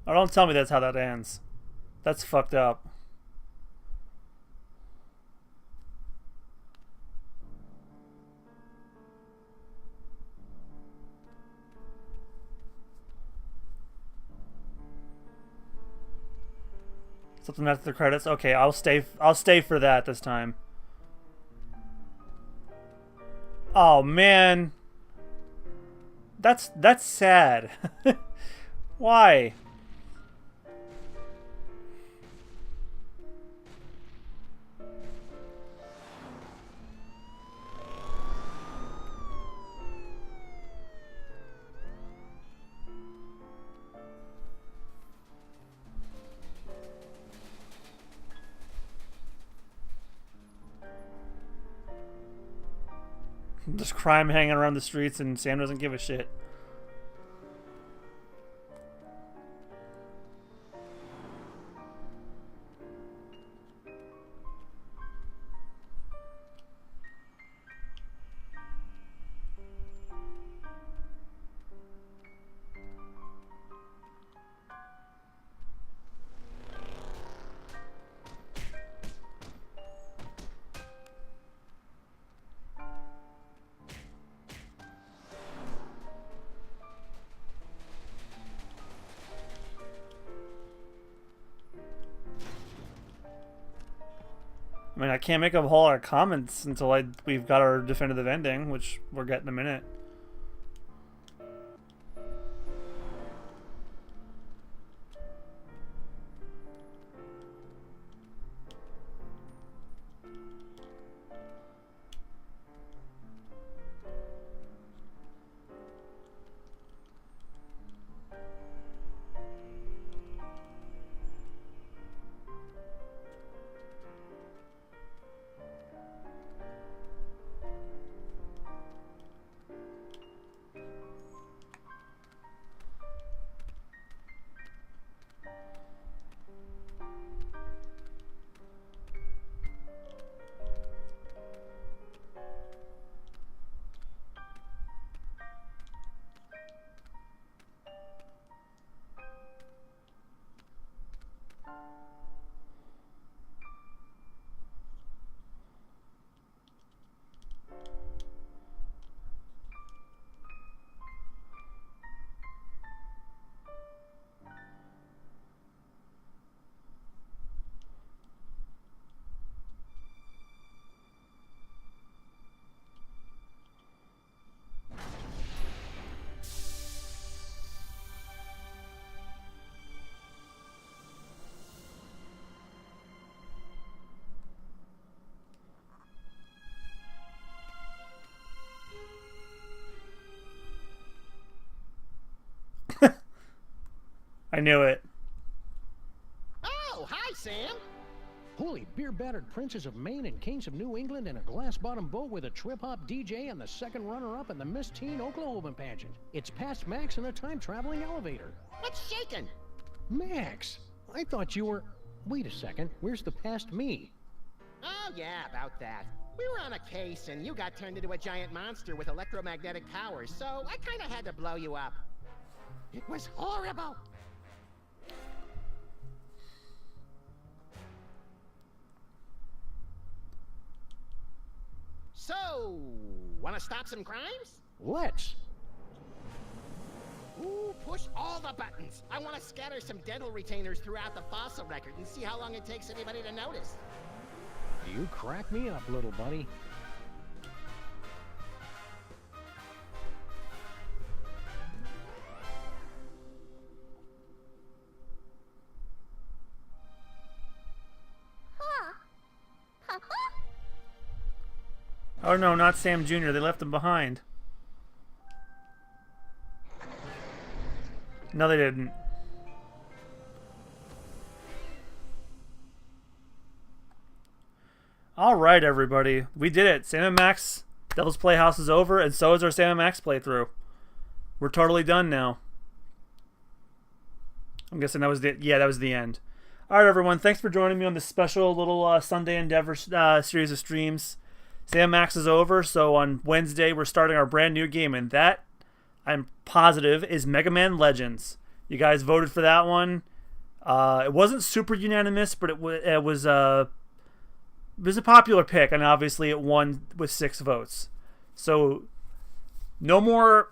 Oh, don't tell me that's how that ends. That's fucked up. Something after the credits. Okay, I'll stay for that this time. Oh man. That's sad. Why? There's crime hanging around the streets and Sam doesn't give a shit. I mean, I can't make a whole lot of comments until we've got our definitive ending, which we'll get in a minute. I knew it. Oh, hi, Sam. Holy beer-battered princes of Maine and kings of New England in a glass-bottom boat with a trip-hop DJ and the second runner-up in the Miss Teen Oklahoma pageant. It's past Max in a time-traveling elevator. What's shaking? Max, I thought you were... Wait a second, where's the past me? Oh, yeah, about that. We were on a case, and you got turned into a giant monster with electromagnetic powers, so I kind of had to blow you up. It was horrible. So, wanna stop some crimes? Let's. Ooh, push all the buttons. I wanna scatter some dental retainers throughout the fossil record and see how long it takes anybody to notice. You crack me up, little buddy. Oh no, not Sam Jr. They left him behind. No, they didn't. Alright, everybody. We did it. Sam and Max Devil's Playhouse is over, and so is our Sam and Max playthrough. We're totally done now. I'm guessing that was that was the end. Alright, everyone. Thanks for joining me on this special little Sunday Endeavor series of streams. Sam Max is over, so on Wednesday we're starting our brand new game, and that, I'm positive, is Mega Man Legends. You guys voted for that one. It wasn't super unanimous, but it was a popular pick, and obviously it won with 6 votes. So no more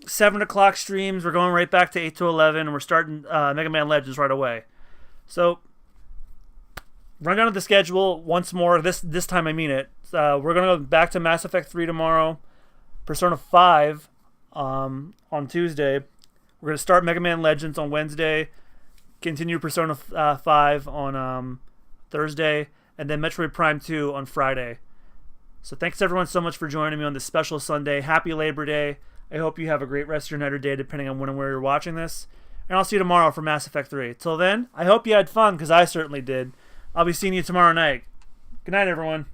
7 o'clock streams. We're going right back to 8 to 11, and we're starting Mega Man Legends right away. So run down to the schedule once more. This time I mean it. We're going to go back to Mass Effect 3 tomorrow. Persona 5 on Tuesday. We're going to start Mega Man Legends on Wednesday. Continue Persona 5 on Thursday. And then Metroid Prime 2 on Friday. So thanks everyone so much for joining me on this special Sunday. Happy Labor Day. I hope you have a great rest of your night or day depending on when and where you're watching this. And I'll see you tomorrow for Mass Effect 3. Till then, I hope you had fun because I certainly did. I'll be seeing you tomorrow night. Good night, everyone.